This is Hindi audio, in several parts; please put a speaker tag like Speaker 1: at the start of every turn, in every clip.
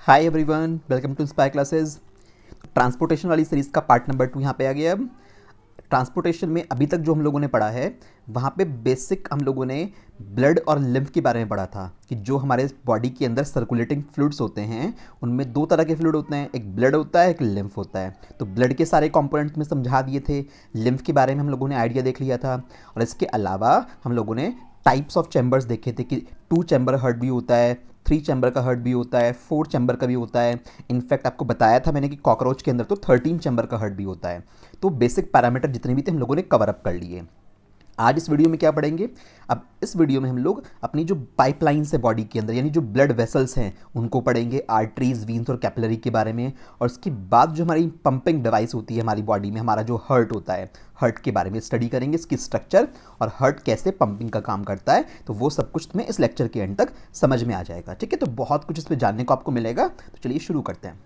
Speaker 1: Hi everyone, welcome to inspire classes. Transportation वाली सीरीज़ का पार्ट नंबर 2 यहाँ पे आ गया। अब ट्रांसपोर्टेशन में अभी तक जो हम लोगों ने पढ़ा है वहाँ पे बेसिक हम लोगों ने ब्लड और लिम्फ के बारे में पढ़ा था कि जो हमारे बॉडी के अंदर सर्कुलेटिंग फ्लूइड्स होते हैं उनमें दो तरह के फ्लूइड होते हैं, एक ब्लड होता है, एक लिम्फ होता है। तो ब्लड के सारे कंपोनेंट्स में समझा दिए थे, लिम्फ के बारे में हम लोगों ने आइडिया देख लिया था। और इसके अलावा हम लोगों ने टाइप्स ऑफ चैम्बर्स देखे थे कि 2 चैम्बर हर्ट भी होता है, 3 चैम्बर का हर्ट भी होता है, 4 चैम्बर का भी होता है। इनफैक्ट आपको बताया था मैंने कि कॉकरोच के अंदर तो 13 चैम्बर का हर्ट भी होता है। तो बेसिक पैरामीटर जितने भी थे हम लोगों ने कवर अप कर लिए। आज इस वीडियो में क्या पढ़ेंगे? अब इस वीडियो में हम लोग अपनी जो पाइपलाइंस है बॉडी के अंदर, यानी जो ब्लड वेसल्स हैं उनको पढ़ेंगे, आर्टरीज, वीन्स और कैपिलरी के बारे में। और उसके बाद जो हमारी पंपिंग डिवाइस होती है हमारी बॉडी में, हमारा जो हर्ट होता है, हर्ट के बारे में स्टडी करेंगे, इसकी स्ट्रक्चर और हर्ट कैसे पंपिंग का काम करता है। तो वो सब कुछ तुम्हें इस लेक्चर के एंड तक समझ में आ जाएगा। ठीक है, तो बहुत कुछ इस पर जानने को आपको मिलेगा। तो चलिए शुरू करते हैं।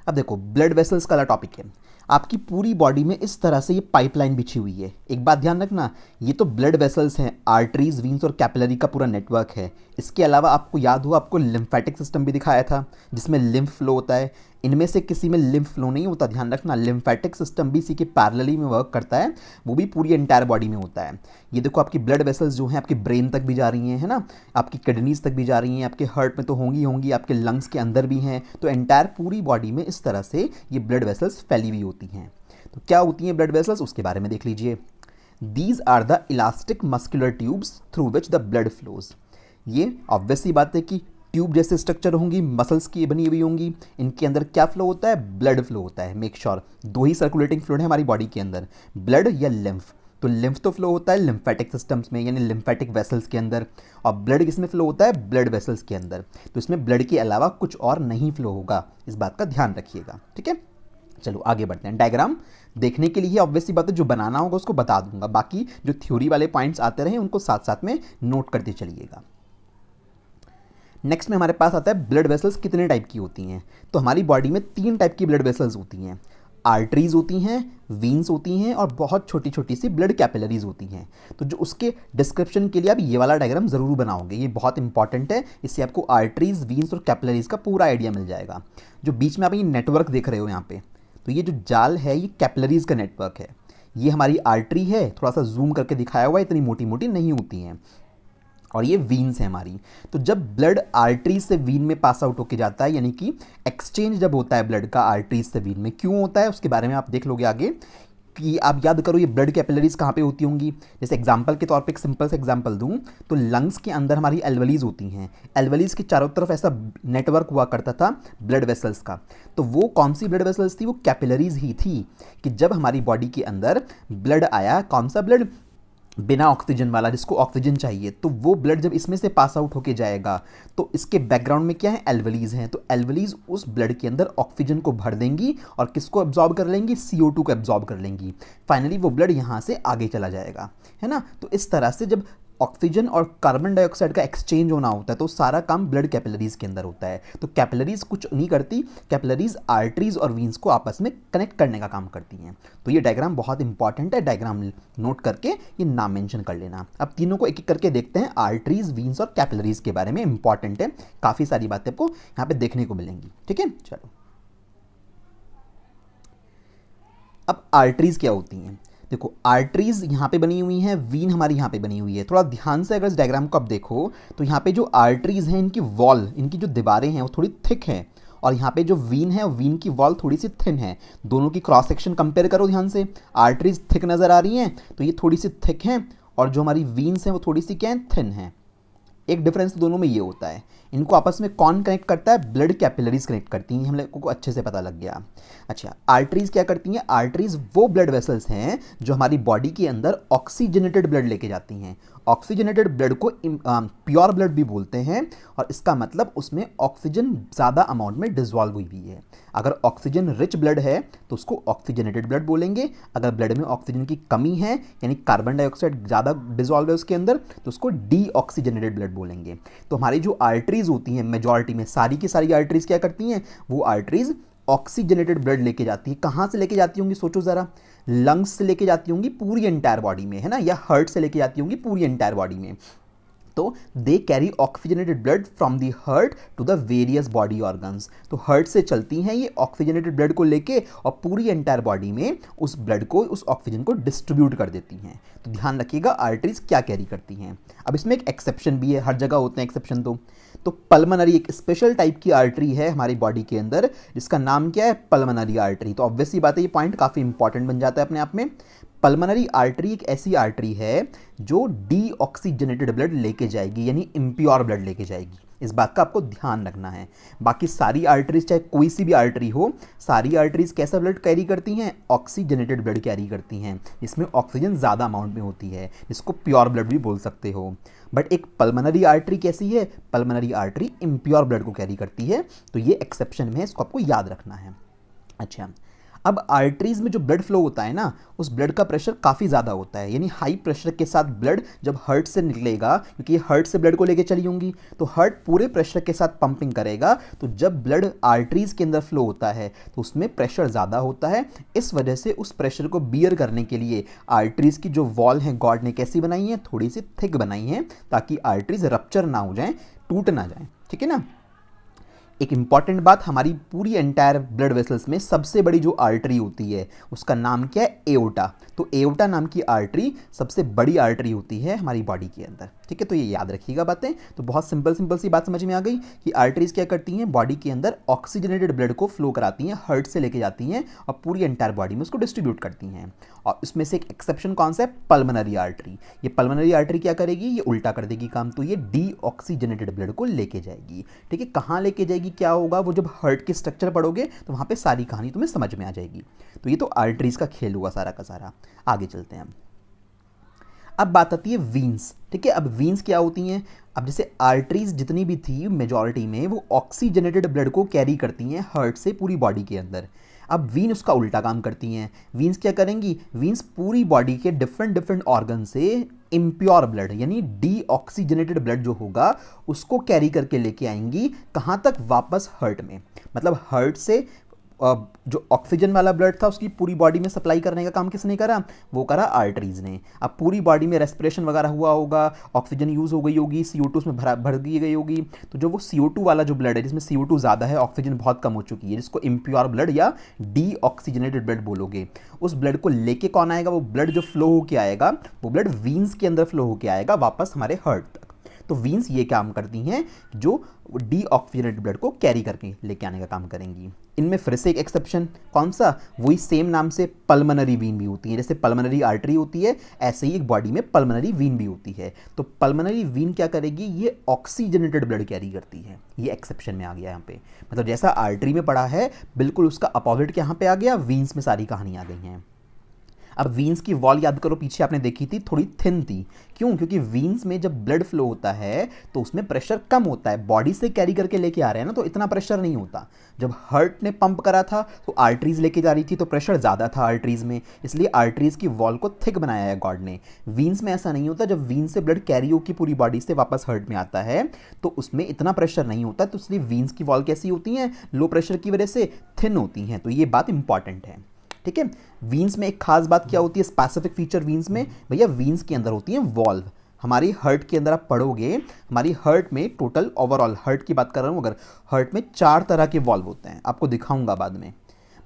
Speaker 1: अब देखो, ब्लड वेसल्स का टॉपिक है। आपकी पूरी बॉडी में इस तरह से ये पाइपलाइन बिछी हुई है। एक बात ध्यान रखना, ये तो ब्लड वेसल्स हैं, आर्टरीज, वीन्स और कैपिलरी का पूरा नेटवर्क है। इसके अलावा आपको याद हो, आपको लिम्फेटिक सिस्टम भी दिखाया था जिसमें लिम्फ फ्लो होता है। इनमें से किसी में लिम्फ फ्लो नहीं होता, ध्यान रखना। लिम्फेटिक सिस्टम भी इसी के पैरेलली में वर्क करता है, वो भी पूरी एंटायर बॉडी में होता है। ये देखो, आपकी ब्लड वेसल्स जो हैं आपके ब्रेन तक भी जा रही हैं, है ना, आपकी किडनीज तक भी जा रही हैं, आपके हार्ट में तो होंगी, आपके लंग्स के अंदर भी हैं। तो एंटायर पूरी बॉडी में इस तरह से ये ब्लड वेसल्स फैली हुई होती हैं। तो क्या होती हैं ब्लड वेसल्स, उसके बारे में देख लीजिए। These are the elastic muscular tubes through which the blood flows. ये ऑब्वियसली बात है कि ट्यूब जैसे स्ट्रक्चर होंगी, मसल्स की बनी हुई होंगी। इनके अंदर क्या फ्लो होता है? ब्लड फ्लो होता है। मेक श्योर, दो ही सर्कुलेटिंग फ्लूइड है हमारी बॉडी के अंदर, ब्लड या लिम्फ। तो लिम्फ तो फ्लो होता है लिम्फेटिक सिस्टम्स में, यानी लिम्फेटिक वेसल्स के अंदर, और ब्लड किसमें फ्लो होता है? ब्लड वेसल्स के अंदर। तो इसमें ब्लड के अलावा कुछ और नहीं फ्लो होगा, इस बात का ध्यान रखिएगा। ठीक है, चलो आगे बढ़ते हैं। डायग्राम देखने के लिए ऑब्वियसली बात है, जो बनाना होगा उसको बता दूंगा, बाकी जो थ्योरी वाले पॉइंट्स आते रहे उनको साथ साथ में नोट करते चलिएगा। नेक्स्ट में हमारे पास आता है ब्लड वेसल्स कितने टाइप की होती हैं। तो हमारी बॉडी में 3 टाइप की ब्लड वेसल्स होती हैं। आर्टरीज होती हैं, वीन्स होती हैं, और बहुत छोटी छोटी सी ब्लड कैपिलरीज होती हैं। तो जो उसके डिस्क्रिप्शन के लिए आप ये वाला डायग्राम ज़रूर बनाओगे, ये बहुत इंपॉर्टेंट है। इससे आपको आर्टरीज, वीन्स और कैपिलरीज का पूरा आइडिया मिल जाएगा। जो बीच में आप ये नेटवर्क देख रहे हो यहाँ पे, तो ये जो जाल है ये कैपिलरीज का नेटवर्क है। ये हमारी आर्टरी है, थोड़ा सा जूम करके दिखाया हुआ है, इतनी मोटी मोटी नहीं होती हैं। और ये वीन्स है हमारी। तो जब ब्लड आर्टरी से वीन में पास आउट होके जाता है, यानी कि एक्सचेंज जब होता है ब्लड का आर्टरी से वीन में, क्यों होता है उसके बारे में आप देख लोगे आगे। कि आप याद करो ये ब्लड कैपिलरीज कहाँ पे होती होंगी। जैसे एग्जांपल के तौर पे एक सिंपल सा एग्जांपल दूं तो लंग्स के अंदर हमारी एल्वलीज होती हैं। एल्वलीज के चारों तरफ ऐसा नेटवर्क हुआ करता था ब्लड वेसल्स का। तो वो कौन सी ब्लड वेसल्स थी? वो कैपिलरीज ही थी। कि जब हमारी बॉडी के अंदर ब्लड आया, कौन सा ब्लड? बिना ऑक्सीजन वाला, जिसको ऑक्सीजन चाहिए, तो वो ब्लड जब इसमें से पास आउट होके जाएगा तो इसके बैकग्राउंड में क्या है? एल्वलीज हैं। तो एल्वलीज उस ब्लड के अंदर ऑक्सीजन को भर देंगी और किसको एब्जॉर्ब कर लेंगी? CO2 को एब्जॉर्ब कर लेंगी। फाइनली वो ब्लड यहाँ से आगे चला जाएगा, है ना। तो इस तरह से जब ऑक्सीजन और कार्बन डाइऑक्साइड का एक्सचेंज होना होता है तो सारा काम ब्लड कैपिलरीज के अंदर होता है। तो कैपिलरीज कुछ नहीं करती, कैपिलरीज आर्टरीज और वीन्स को आपस में कनेक्ट करने का काम करती हैं। तो ये डायग्राम बहुत इंपॉर्टेंट है, डायग्राम नोट करके ये नाम मेंशन कर लेना। अब तीनों को एक एक करके देखते हैं, आर्टरीज, वीन्स और कैपिलरीज के बारे में। इंपॉर्टेंट है, काफ़ी सारी बातें आपको यहाँ पे देखने को मिलेंगी। ठीक है, चलो। अब आर्टरीज क्या होती हैं? देखो, आर्टरीज यहाँ पे बनी हुई हैं, वीन हमारी यहाँ पे बनी हुई है। थोड़ा ध्यान से अगर इस डायग्राम को आप देखो तो यहाँ पे जो आर्टरीज हैं इनकी वॉल, इनकी जो दीवारें हैं वो थोड़ी थिक हैं, और यहाँ पे जो वीन है वीन की वॉल थोड़ी सी थिन है। दोनों की क्रॉस सेक्शन कंपेयर करो ध्यान से। आर्टरीज थिक नज़र आ रही हैं तो ये थोड़ी सी थिक हैं, और जो हमारी वीन्स हैं वो थोड़ी सी क्या है? थिन है। एक डिफरेंस दोनों में ये होता है। इनको आपस में कौन कनेक्ट करता है? ब्लड कैपिलरीज कनेक्ट करती हैं, हम लोगों को अच्छे से पता लग गया। अच्छा, आर्टरीज क्या करती हैं? आर्टरीज वो ब्लड वेसल्स हैं जो हमारी बॉडी के अंदर ऑक्सीजनेटेड ब्लड लेके जाती हैं। ऑक्सीजनेटेड ब्लड को प्योर ब्लड भी बोलते हैं, और इसका मतलब उसमें ऑक्सीजन ज़्यादा अमाउंट में डिजॉल्व हुई है। अगर ऑक्सीजन रिच ब्लड है तो उसको ऑक्सीजनेटेड ब्लड बोलेंगे। अगर ब्लड में ऑक्सीजन की कमी है, यानी कार्बन डाइऑक्साइड ज़्यादा डिजॉल्व है उसके अंदर, तो उसको डीऑक्सीजनेटेड ब्लड बोलेंगे। तो हमारी जो आर्टरीज होती हैं मेजॉरिटी में, सारी की सारी आर्टरीज क्या करती हैं? वो आर्टरीज ऑक्सीजनेटेड ब्लड लेके जाती है। कहाँ से लेके जाती होंगी सोचो ज़रा? लंग्स से लेके जाती होंगी पूरी एंटायर बॉडी में, है ना, या हार्ट से लेके जाती होंगी पूरी एंटायर बॉडी में। तो they carry oxygenated blood from the heart to the various body organs. तो हार्ट से चलती हैं ये ऑक्सीजनेटेड ब्लड को लेके और पूरी एंटायर बॉडी में उस ब्लड को, उस ऑक्सीजन को डिस्ट्रीब्यूट कर देती हैं। तो ध्यान रखिएगा आर्टरीज क्या कैरी करती हैं। अब इसमें एक एक्सेप्शन भी है, हर जगह होते हैं एक्सेप्शन। तो पल्मनरी एक स्पेशल टाइप की आर्टरी है हमारी बॉडी के अंदर, जिसका नाम क्या है, पल्मनरी आर्टरी। तो ऑब्वियसली बात है, ये पॉइंट काफ़ी इंपॉर्टेंट बन जाता है अपने आप में। पल्मनरी आर्टरी एक ऐसी आर्टरी है जो डीऑक्सीजनेटेड ब्लड लेके जाएगी, यानी इम्प्योर ब्लड लेके जाएगी। इस बात का आपको ध्यान रखना है। बाकी सारी आर्टरीज, चाहे कोई सी भी आर्टरी हो, सारी आर्टरीज कैसा ब्लड कैरी करती हैं, ऑक्सीजनेटेड ब्लड कैरी करती हैं, जिसमें ऑक्सीजन ज़्यादा अमाउंट में होती है, जिसको प्योर ब्लड भी बोल सकते हो। बट एक पल्मनरी आर्टरी कैसी है, पल्मनरी आर्टरी इम्प्योर ब्लड को कैरी करती है। तो ये एक्सेप्शन में है, इसको आपको याद रखना है। अच्छा, अब आर्टरीज में जो ब्लड फ्लो होता है ना, उस ब्लड का प्रेशर काफ़ी ज़्यादा होता है, यानी हाई प्रेशर के साथ ब्लड जब हार्ट से निकलेगा, क्योंकि हार्ट से ब्लड को लेके चली होंगी, तो हार्ट पूरे प्रेशर के साथ पंपिंग करेगा। तो जब ब्लड आर्टरीज के अंदर फ्लो होता है तो उसमें प्रेशर ज़्यादा होता है। इस वजह से उस प्रेशर को बियर करने के लिए आर्टरीज की जो वॉल है गॉड ने कैसी बनाई है, थोड़ी सी थिक बनाई है, ताकि आर्टरीज रप्चर ना हो जाए, टूट ना जाए। ठीक है ना। एक इंपॉर्टेंट बात, हमारी पूरी एंटायर ब्लड वेसल्स में सबसे बड़ी जो आर्टरी होती है उसका नाम क्या है, एओर्टा। तो एओर्टा नाम की आर्टरी सबसे बड़ी आर्टरी होती है हमारी बॉडी के अंदर। ठीक है, तो ये याद रखिएगा बातें। तो बहुत सिंपल सी बात समझ में आ गई कि आर्टरीज क्या करती हैं, बॉडी के अंदर ऑक्सीजनेटेड ब्लड को फ्लो कराती हैं, हार्ट से लेके जाती हैं और पूरी एंटायर बॉडी में उसको डिस्ट्रीब्यूट करती हैं। और इसमें से एक एक्सेप्शन कौन सा है, पल्मनरी आर्टरी। ये पल्मनरी आर्टरी क्या करेगी, ये उल्टा कर देगी काम। तो ये डीऑक्सीजनेटेड ब्लड को लेके जाएगी। ठीक है, कहाँ लेके जाएगी, क्या होगा, वो जब हार्ट के स्ट्रक्चर पढ़ोगे तो वहाँ पे सारी कहानी तुम्हें समझ में आ जाएगी। तो ये तो आर्टरीज का खेल हुआ सारा का सारा। आगे चलते हैं। अब बात आती है वीन्स। ठीक है, अब वीन्स क्या होती हैं। अब जैसे आर्टरीज जितनी भी थी मेजॉरिटी में वो ऑक्सीजनेटेड ब्लड को कैरी करती हैं हार्ट से पूरी बॉडी के अंदर। अब वीन उसका उल्टा काम करती हैं। वीन्स क्या करेंगी, वीन्स पूरी बॉडी के डिफरेंट ऑर्गन से इम्प्योर ब्लड यानी डीऑक्सीजनेटेड ब्लड जो होगा उसको कैरी करके लेके आएंगी। कहाँ तक, वापस हार्ट में। मतलब हार्ट से जो ऑक्सीजन वाला ब्लड था उसकी पूरी बॉडी में सप्लाई करने का काम किसने करा, वो करा आर्टरीज ने। अब पूरी बॉडी में रेस्पिरेशन वगैरह हुआ होगा, ऑक्सीजन यूज़ हो गई होगी, CO2 उसमें भर दी गई होगी। तो जो वो CO2 वाला जो ब्लड है जिसमें CO2 ज़्यादा है, ऑक्सीजन बहुत कम हो चुकी है, जिसको इम्प्योर ब्लड या डीऑक्सीजनेटेड ब्लड बोलोगे, उस ब्लड को लेके कौन आएगा, वो ब्लड जो फ्लो होके आएगा वो ब्लड वीन्स के अंदर फ्लो होके आएगा वापस हमारे हार्ट तक। तो वीन्स ये काम करती हैं जो डीऑक्सीजनेटेड ब्लड को कैरी करके लेके आने का काम करेंगी। इनमें फिर से एक एक्सेप्शन, कौन सा, वही सेम नाम से पल्मनरी वीन भी होती है। जैसे पल्मनरी आर्टरी होती है ऐसे ही एक बॉडी में पल्मनरी वीन भी होती है। तो पल्मनरी वीन क्या करेगी, ये ऑक्सीजनेटेड ब्लड कैरी करती है। ये एक्सेप्शन में आ गया यहाँ पे। मतलब जैसा आर्टरी में पड़ा है बिल्कुल उसका अपोजिट यहाँ पे आ गया, वीन्स में सारी कहानी आ गई हैं। अब वीन्स की वॉल याद करो, पीछे आपने देखी थी थोड़ी थिन थी। क्यों, क्योंकि वीन्स में जब ब्लड फ्लो होता है तो उसमें प्रेशर कम होता है, बॉडी से कैरी करके लेके आ रहे हैं ना, तो इतना प्रेशर नहीं होता। जब हार्ट ने पंप करा था तो आर्टरीज लेके जा रही थी तो प्रेशर ज़्यादा था आर्टरीज में, इसलिए आर्टरीज की वॉल को थिक बनाया है गॉड ने। वीन्स में ऐसा नहीं होता, जब वीन से ब्लड कैरी होकर पूरी बॉडी से वापस हार्ट में आता है तो उसमें इतना प्रेशर नहीं होता, तो इसलिए वीन्स की वॉल कैसी होती हैं, लो प्रेशर की वजह से थिन होती हैं। तो ये बात इंपॉर्टेंट है। ठीक है, वीन्स में एक खास बात क्या होती है, स्पेसिफिक फीचर वीन्स में, भैया वीन्स के अंदर होती है वॉल्व। हमारी हार्ट के अंदर आप पढ़ोगे, हमारी हार्ट में टोटल ओवरऑल हार्ट की बात कर रहा हूँ, अगर हार्ट में 4 तरह के वॉल्व होते हैं, आपको दिखाऊंगा बाद में।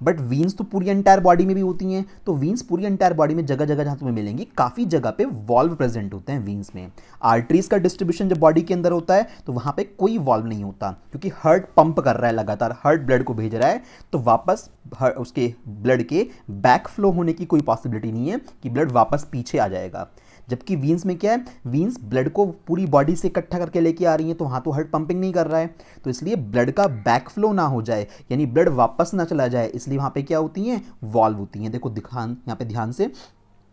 Speaker 1: बट वीन्स तो पूरी एंटायर बॉडी में भी होती हैं। तो वीन्स पूरी एंटायर बॉडी में जगह जगह जहाँ तुम्हें मिलेंगी, काफ़ी जगह पे वॉल्व प्रेजेंट होते हैं वीन्स में। आर्टरीज का डिस्ट्रीब्यूशन जब बॉडी के अंदर होता है तो वहाँ पे कोई वॉल्व नहीं होता, क्योंकि हार्ट पंप कर रहा है लगातार, हार्ट ब्लड को भेज रहा है, तो वापस उसके ब्लड के बैक फ्लो होने की कोई पॉसिबिलिटी नहीं है कि ब्लड वापस पीछे आ जाएगा। जबकि वीन्स में क्या है, वीन्स ब्लड को पूरी बॉडी से इकट्ठा करके लेके आ रही हैं, तो वहाँ तो हार्ट पंपिंग नहीं कर रहा है, तो इसलिए ब्लड का बैक फ्लो ना हो जाए, यानी ब्लड वापस ना चला जाए, इसलिए वहाँ पे क्या होती हैं, वॉल्व होती हैं। देखो यहाँ पे ध्यान से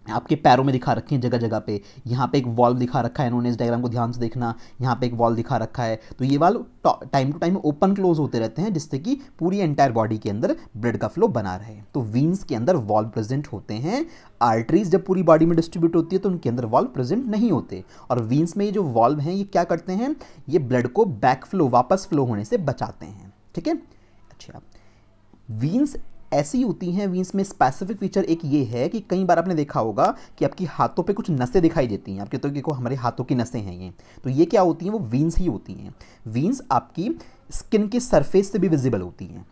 Speaker 1: आपके पैरों में दिखा रखी हैं जगह जगह पे, यहाँ पे एक वॉल्व दिखा रखा है, इन्होंने इस डायग्राम को ध्यान से देखना, यहाँ पे एक वॉल्व दिखा रखा है। तो ये valve time to time open close होते रहते हैं, जिससे कि पूरी एंटायर बॉडी के अंदर ब्लड का फ्लो बना रहे। तो वीन्स के अंदर वॉल्व प्रेजेंट होते हैं। आर्टरीज जब पूरी बॉडी में डिस्ट्रीब्यूट होती है तो उनके अंदर वॉल्व प्रेजेंट नहीं होते। और वीन्स में ये जो वॉल्व हैं ये क्या करते हैं, ये ब्लड को बैक फ्लो वापस फ्लो होने से बचाते हैं। ठीक है, अच्छा, वीन्स ऐसी होती हैं वीन्स में। स्पेसिफिक फीचर एक ये है कि कई बार आपने देखा होगा कि आपकी हाथों पे कुछ नसें दिखाई देती हैं, आपके तो देखो हमारे हाथों की नसें हैं ये, तो ये क्या होती हैं, वो वीन्स ही होती हैं। वीन्स आपकी स्किन के सरफेस से भी विजिबल होती हैं।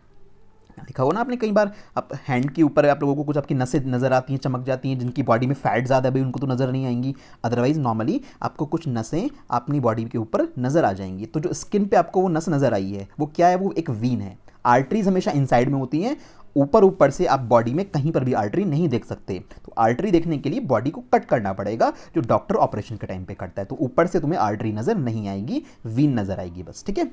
Speaker 1: देखा होगा ना आपने कई बार, आप हैंड के ऊपर आप लोगों को कुछ आपकी नसें नज़र आती हैं, चमक जाती हैं, जिनकी बॉडी में फैट ज़्यादा है भाई उनको तो नज़र नहीं आएंगी, अदरवाइज नॉर्मली आपको कुछ नसें अपनी बॉडी के ऊपर नज़र आ जाएंगी। तो जो स्किन पे आपको वो नस नज़र आई है वो क्या है, वो एक वीन है। आर्टरीज हमेशा इनसाइड में होती हैं, ऊपर से आप बॉडी में कहीं पर भी आर्टरी नहीं देख सकते। तो आर्टरी देखने के लिए बॉडी को कट करना पड़ेगा, जो डॉक्टर ऑपरेशन के टाइम पे करता है। तो ऊपर से तुम्हें आर्टरी नज़र नहीं आएगी, वीन नज़र आएगी बस। ठीक है,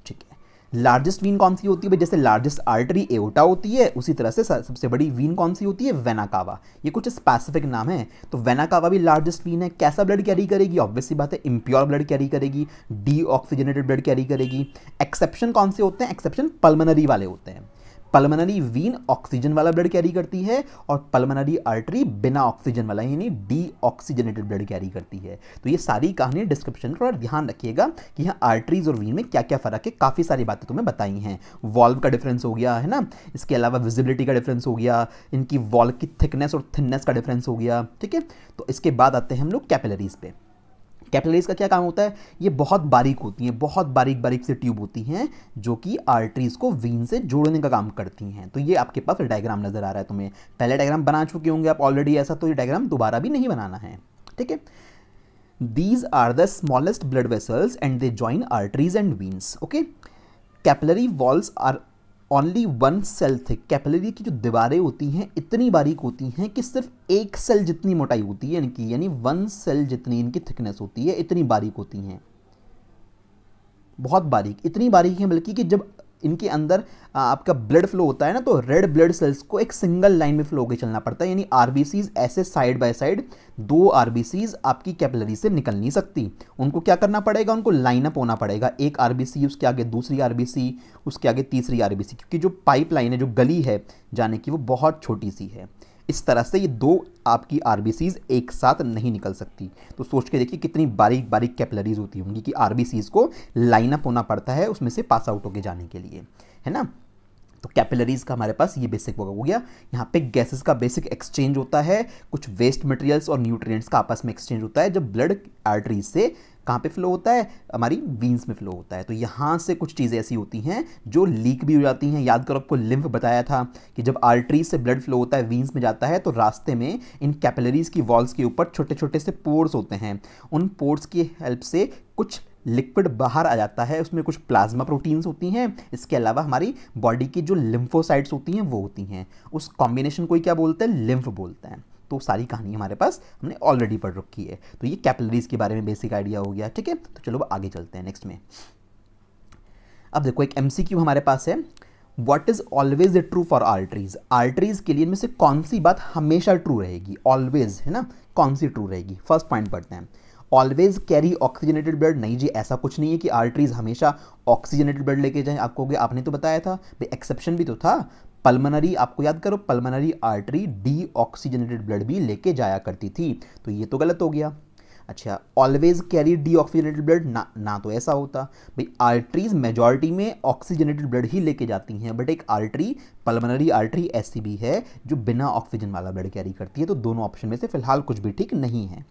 Speaker 1: ठीक है। लार्जेस्ट वीन कौन सी होती है, जैसे लार्जेस्ट आर्टरी एओर्टा होती है, उसी तरह से सबसे बड़ी वीन कौन सी होती है, वेना कावा। ये कुछ स्पेसिफिक नाम है। तो वेना कावा भी लार्जेस्ट वीन है। कैसा ब्लड कैरी करेगी, ऑब्वियस सी बात है इम्प्योर ब्लड कैरी करेगी, डीऑक्सीजनेटेड ब्लड कैरी करेगी। एक्सेप्शन कौन से होते हैं, एक्सेप्शन पल्मोनरी वाले होते हैं। पल्मोनरी वीन ऑक्सीजन वाला ब्लड कैरी करती है और पल्मोनरी आर्टरी बिना ऑक्सीजन वाला यानी डीऑक्सीजनेटेड ब्लड कैरी करती है। तो ये सारी कहानी डिस्क्रिप्शन में थोड़ा ध्यान रखिएगा कि यहाँ आर्टरीज और वीन में क्या क्या फर्क है। काफ़ी सारी बातें तुम्हें बताई हैं। वॉल्व का डिफरेंस हो गया है ना, इसके अलावा विजिबिलिटी का डिफरेंस हो गया, इनकी वॉल की थिकनेस और थिननेस का डिफरेंस हो गया। ठीक है, तो इसके बाद आते हैं हम लोग कैपिलरीज पे। कैपिलरीज का क्या काम होता है, ये बहुत बारीक होती हैं, बहुत बारीक बारीक से ट्यूब होती हैं जो कि आर्टरीज को वीन से जोड़ने का काम करती हैं। तो ये आपके पास डायग्राम नजर आ रहा है तुम्हें, पहले डायग्राम बना चुके होंगे आप ऑलरेडी ऐसा, तो ये डायग्राम दोबारा भी नहीं बनाना है। ठीक है, these are the smallest blood vessels and they join arteries and veins. Okay, capillary walls are only one cell thick. Capillary की जो दीवारें होती हैं इतनी बारीक होती हैं कि सिर्फ एक सेल जितनी मोटाई होती है इनकी, यानी वन सेल जितनी इनकी थिकनेस होती है, इतनी बारीक होती हैं, बहुत बारीक, इतनी बारीक है बल्कि कि जब इनके अंदर आपका ब्लड फ्लो होता है ना, तो रेड ब्लड सेल्स को एक सिंगल लाइन में फ्लो होकर चलना पड़ता है। यानी आरबीसीज ऐसे साइड बाय साइड, दो आरबीसीज आपकी कैपिलरी से निकल नहीं सकती, उनको क्या करना पड़ेगा, उनको लाइन अप होना पड़ेगा। एक आरबीसी, उसके आगे दूसरी आरबीसी, उसके आगे तीसरी आरबीसी, क्योंकि जो पाइपलाइन है, जो गली है जाने की, वो बहुत छोटी सी है। इस तरह से ये दो आपकी आरबीसीज एक साथ नहीं निकल सकती। तो सोच के देखिए कितनी बारीक बारीक कैपिलरीज होती होंगी कि आरबीसीज को लाइन अप होना पड़ता है उसमें से पास आउट होके जाने के लिए, है ना। तो कैपिलरीज का हमारे पास ये बेसिक हो गया। यहाँ पे गैसेस का बेसिक एक्सचेंज होता है, कुछ वेस्ट मटेरियल्स और न्यूट्रिएंट्स का आपस में एक्सचेंज होता है जब ब्लड आर्टरीज से कहाँ पे फ्लो होता है, हमारी वीन्स में फ्लो होता है। तो यहाँ से कुछ चीज़ें ऐसी होती हैं जो लीक भी हो जाती हैं। याद करो आपको लिम्फ बताया था कि जब आर्टरीज से ब्लड फ्लो होता है वीन्स में जाता है, तो रास्ते में इन कैपिलरीज की वॉल्स के ऊपर छोटे छोटे से पोर्स होते हैं। उन पोर्स की हेल्प से कुछ लिक्विड बाहर आ जाता है, उसमें कुछ प्लाज्मा प्रोटीन्स होती हैं। इसके अलावा हमारी बॉडी की जो लिम्फोसाइट्स होती हैं वो होती हैं, उस कॉम्बिनेशन को क्या बोलते हैं, लिम्फ बोलते हैं। तो सारी कहानी हमारे पास हमने ऑलरेडी पढ़ रखी है। तो ये कैपिलरीज के बारे में बेसिक आइडिया हो गया। ठीक है, तो चलो आगे चलते हैं नेक्स्ट में। अब देखो एक एमसीक्यू हमारे पास है, what is always true for arteries. Arteries के लिए इनमें से कौन सी बात हमेशा ट्रू रहेगी, ऑलवेज, है ना, कौन सी ट्रू रहेगी। फर्स्ट पॉइंट पढ़ते हैं, ऑलवेज कैरी ऑक्सीजनेटेड ब्लड। नहीं जी, ऐसा कुछ नहीं है कि आर्टरीज हमेशा ऑक्सीजनेटेड ब्लड लेके जाएं। आपको आपने तो बताया था भाई, एक्सेप्शन भी तो था। पल्मोनरी, आपको याद करो, पल्मोनरी आर्टरी डीऑक्सीजनेटेड ब्लड भी लेके जाया करती थी, तो ये तो गलत हो गया। अच्छा, ऑलवेज कैरी डीऑक्सीजनेटेड ब्लड, ना तो ऐसा होता भाई। आर्टरीज मेजॉरिटी में ऑक्सीजनेटेड ब्लड ही लेके जाती हैं, बट एक आर्टरी, पल्मोनरी आर्टरी ऐसी भी है जो बिना ऑक्सीजन वाला ब्लड कैरी करती है। तो दोनों ऑप्शन में से फिलहाल कुछ भी ठीक नहीं है।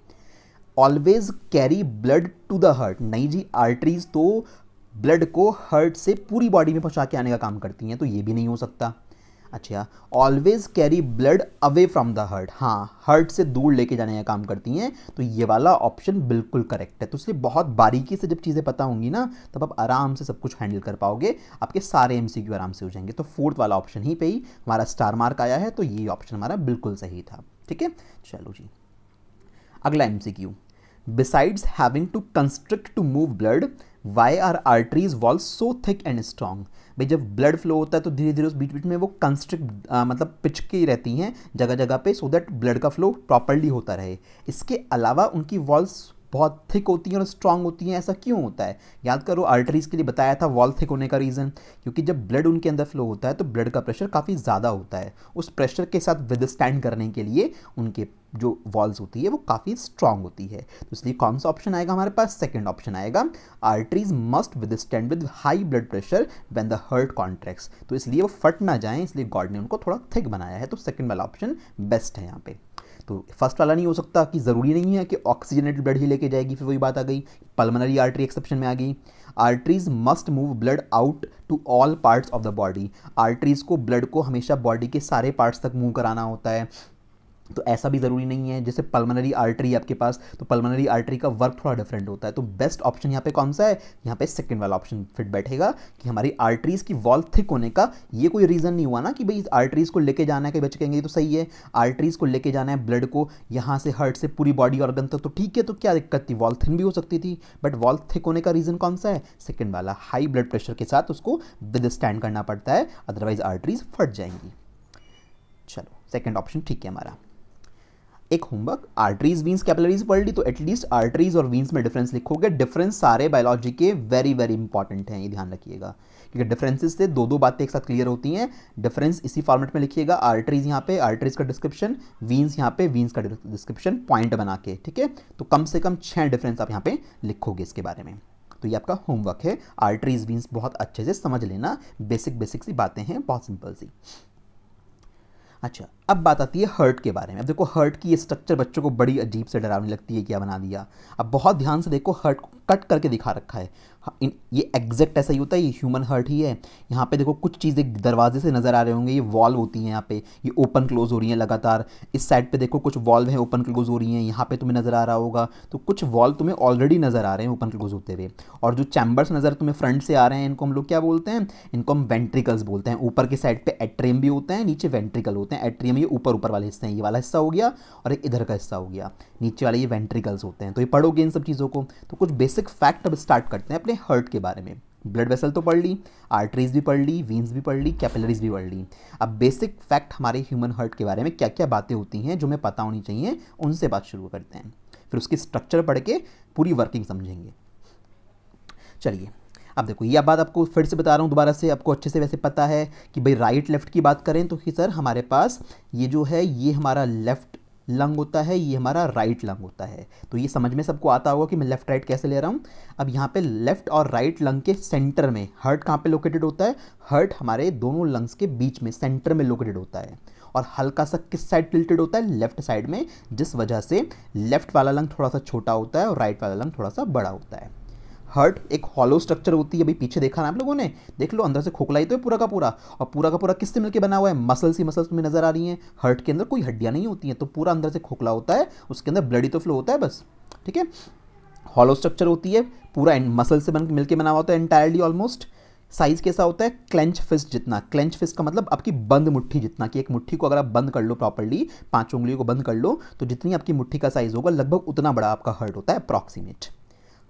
Speaker 1: Always carry blood to the heart, नहीं जी, आर्टरीज तो ब्लड को हार्ट से पूरी बॉडी में पहुंचा के आने का काम करती हैं, तो ये भी नहीं हो सकता। अच्छा, always carry blood away from the heart, हाँ, हार्ट से दूर लेके जाने का काम करती हैं, तो ये वाला ऑप्शन बिल्कुल करेक्ट है। तो इसलिए बहुत बारीकी से जब चीज़ें पता होंगी ना, तब आप आराम से सब कुछ हैंडल कर पाओगे, आपके सारे एमसीक्यू आराम से हो जाएंगे। तो फोर्थ वाला ऑप्शन ही पे ही हमारा स्टार मार्क आया है, तो ये ऑप्शन हमारा बिल्कुल सही था। ठीक है, चलो जी अगला MCQ, besides having to constrict to move blood, why are arteries wall so thick and strong. भाई जब ब्लड फ्लो होता है तो धीरे धीरे उस बीच बीच में वो कंस्ट्रिक्ट मतलब पिचकी रहती हैं जगह जगह पे, सो दैट ब्लड का फ्लो प्रॉपर्ली होता रहे। इसके अलावा उनकी वॉल्स बहुत थिक होती हैं और स्ट्रांग होती हैं। ऐसा क्यों होता है, याद करो, आर्टरीज के लिए बताया था वॉल थिक होने का रीज़न, क्योंकि जब ब्लड उनके अंदर फ्लो होता है तो ब्लड का प्रेशर काफ़ी ज़्यादा होता है। उस प्रेशर के साथ विदस्टैंड करने के लिए उनके जो वॉल्स होती है वो काफ़ी स्ट्रांग होती है। तो इसलिए कौन सा ऑप्शन आएगा हमारे पास, सेकंड ऑप्शन आएगा, arteries must withstand with high blood pressure when the heart contracts. तो इसलिए वो फट ना जाएं, इसलिए गॉड ने उनको थोड़ा थिक बनाया है। तो सेकंड वाला ऑप्शन बेस्ट है यहाँ पे। तो फर्स्ट वाला नहीं हो सकता कि ज़रूरी नहीं है कि ऑक्सीजनेटेड ब्लड ही लेके जाएगी, फिर वही बात आ गई, पल्मोनरी आर्टरी एक्सेप्शन में आ गई। Arteries must move blood out to all parts of the body. Arteries को ब्लड को हमेशा बॉडी के सारे पार्ट्स तक मूव कराना होता है। तो ऐसा भी ज़रूरी नहीं है, जैसे पल्मोनरी आर्टरी है आपके पास, तो पल्मोनरी आर्टरी का वर्क थोड़ा डिफरेंट होता है। तो बेस्ट ऑप्शन यहाँ पे कौन सा है, यहाँ पे सेकंड वाला ऑप्शन फिट बैठेगा कि हमारी आर्टरीज की वॉल थिक होने का ये कोई रीज़न नहीं हुआ ना कि भाई आर्टरीज को लेके जाना है, कई बच्चे कहेंगे तो सही है, आर्टरीज को लेके जाना है ब्लड को यहाँ से हार्ट से पूरी बॉडी ऑर्गन तक, तो ठीक है, तो क्या दिक्कत थी, वॉल थिन भी हो सकती थी। बट वॉल थिक होने का रीज़न कौन सा है, सेकेंड वाला, हाई ब्लड प्रेशर के साथ उसको विदस्टैंड करना पड़ता है, अदरवाइज आर्टरीज फट जाएंगी। चलो सेकेंड ऑप्शन ठीक है हमारा। एक होमवर्क, आर्टरीज वीन्स कैपिलरीज पढ़ ली, तो एटलीस्ट आर्टरीज और वीन्स में डिफरेंस लिखोगे। डिफरेंस सारे बायोलॉजी के वेरी वेरी इंपॉर्टेंट हैं, ये ध्यान रखिएगा, क्योंकि डिफरेंसेस से दो दो बातें एक साथ क्लियर होती हैं। डिफरेंस इसी फॉर्मेट में लिखिएगा, आर्टरीज यहाँ पे आर्टरीज का डिस्क्रिप्शन, वीन्स यहाँ पे वीन्स का डिस्क्रिप्शन, पॉइंट बना के, ठीक है। तो कम से कम 6 डिफरेंस आप यहाँ पे लिखोगे इसके बारे में। तो ये आपका होमवर्क है, आर्टरीज वीन्स बहुत अच्छे से समझ लेना, बेसिक सी बातें हैं, बहुत सिंपल सी। अच्छा, अब बात आती है हर्ट के बारे में। अब देखो हर्ट की ये स्ट्रक्चर बच्चों को बड़ी अजीब से डरावनी लगती है, क्या बना दिया। अब बहुत ध्यान से देखो, हर्ट को कट करके दिखा रखा है, ये एग्जैक्ट ऐसा ही होता है, ये ह्यूमन हर्ट ही है। यहाँ पे देखो कुछ चीज़ें दरवाजे से नज़र आ रहे होंगे, ये वॉल्व होती हैं, यहाँ पे ये ओपन क्लोज हो रही हैं लगातार। इस साइड पे देखो कुछ वॉल्व हैं ओपन क्लोज हो रही हैं, यहाँ पे तुम्हें नज़र आ रहा होगा, तो कुछ वॉल्व तुम्हें ऑलरेडी नज़र आ रहे हैं ओपन क्लोज होते हुए। और जो चैम्बर्स नज़र तुम्हें फ्रंट से आ रहे हैं, इनको हम लोग क्या बोलते हैं, इनको हम वेंट्रिकल्स बोलते हैं। ऊपर के साइड पे एट्रियम भी होते हैं, नीचे वेंट्रिकल होते हैं। एट्रियम ये ऊपर वाले हिस्से हैं, ये वाला हिस्सा हो गया, और एक इधर का हिस्सा हो गया, नीचे वाले ये वेंट्रिकल्स होते हैं। तो ये पढ़ोगे इन सब चीज़ों को। तो कुछ बेसिक फैक्ट अब स्टार्ट करते हैं अपने हर्ट के बारे में। ब्लड वेसल तो पढ़ ली, आर्टरीज भी पढ़ ली, वीन्स भी पढ़ ली, कैपिलरीज भी पढ़ ली। अब बेसिक फैक्ट हमारे ह्यूमन हर्ट के बारे में क्या क्या बातें होती हैं जो हमें पता होनी चाहिए, उनसे बात शुरू करते हैं। फिर उसकी स्ट्रक्चर पढ़ के पूरी वर्किंग समझेंगे। चलिए अब देखो, यह बात आपको फिर से बता रहा हूँ दोबारा से, आपको अच्छे से वैसे पता है कि भाई राइट लेफ्ट की बात करें तो सर हमारे पास ये जो है ये हमारा लेफ्ट लंग होता है, ये हमारा राइट लंग होता है। तो ये समझ में सबको आता होगा कि मैं लेफ्ट राइट कैसे ले रहा हूँ। अब यहाँ पे लेफ्ट और राइट लंग के सेंटर में हार्ट कहाँ पे लोकेटेड होता है, हार्ट हमारे दोनों लंग्स के बीच में सेंटर में लोकेटेड होता है, और हल्का सा किस साइड टिल्टेड होता है, लेफ्ट साइड में, जिस वजह से लेफ्ट वाला लंग थोड़ा सा छोटा होता है और राइट वाला लंग थोड़ा सा बड़ा होता है। हार्ट एक हॉलो स्ट्रक्चर होती है, भाई पीछे देखा ना आप लोगों ने, देख लो अंदर से खोखला ही तो है पूरा का पूरा, और पूरा का पूरा किससे मिलकर बना हुआ है, मसल्स ही मसल्स तुम्हें नजर आ रही हैं। हार्ट के अंदर कोई हड्डियां नहीं होती हैं, तो पूरा अंदर से खोखला होता है, उसके अंदर ब्लड ही तो फ्लो होता है बस, ठीक है। हॉलो स्ट्रक्चर होती है, पूरा मसल से मिलकर बना हुआ होता है एंटायरली ऑलमोस्ट। साइज कैसा होता है, क्लेंच फिस्ट जितना। क्लेंच फिस्ट का मतलब आपकी बंद मुट्ठी जितना, कि एक मुट्ठी को अगर आप बंद कर लो प्रॉपर्ली, 5 उंगलियों को बंद कर लो, तो जितनी आपकी मुट्ठी का साइज होगा लगभग उतना बड़ा आपका हार्ट होता है अप्रॉक्सीमेट।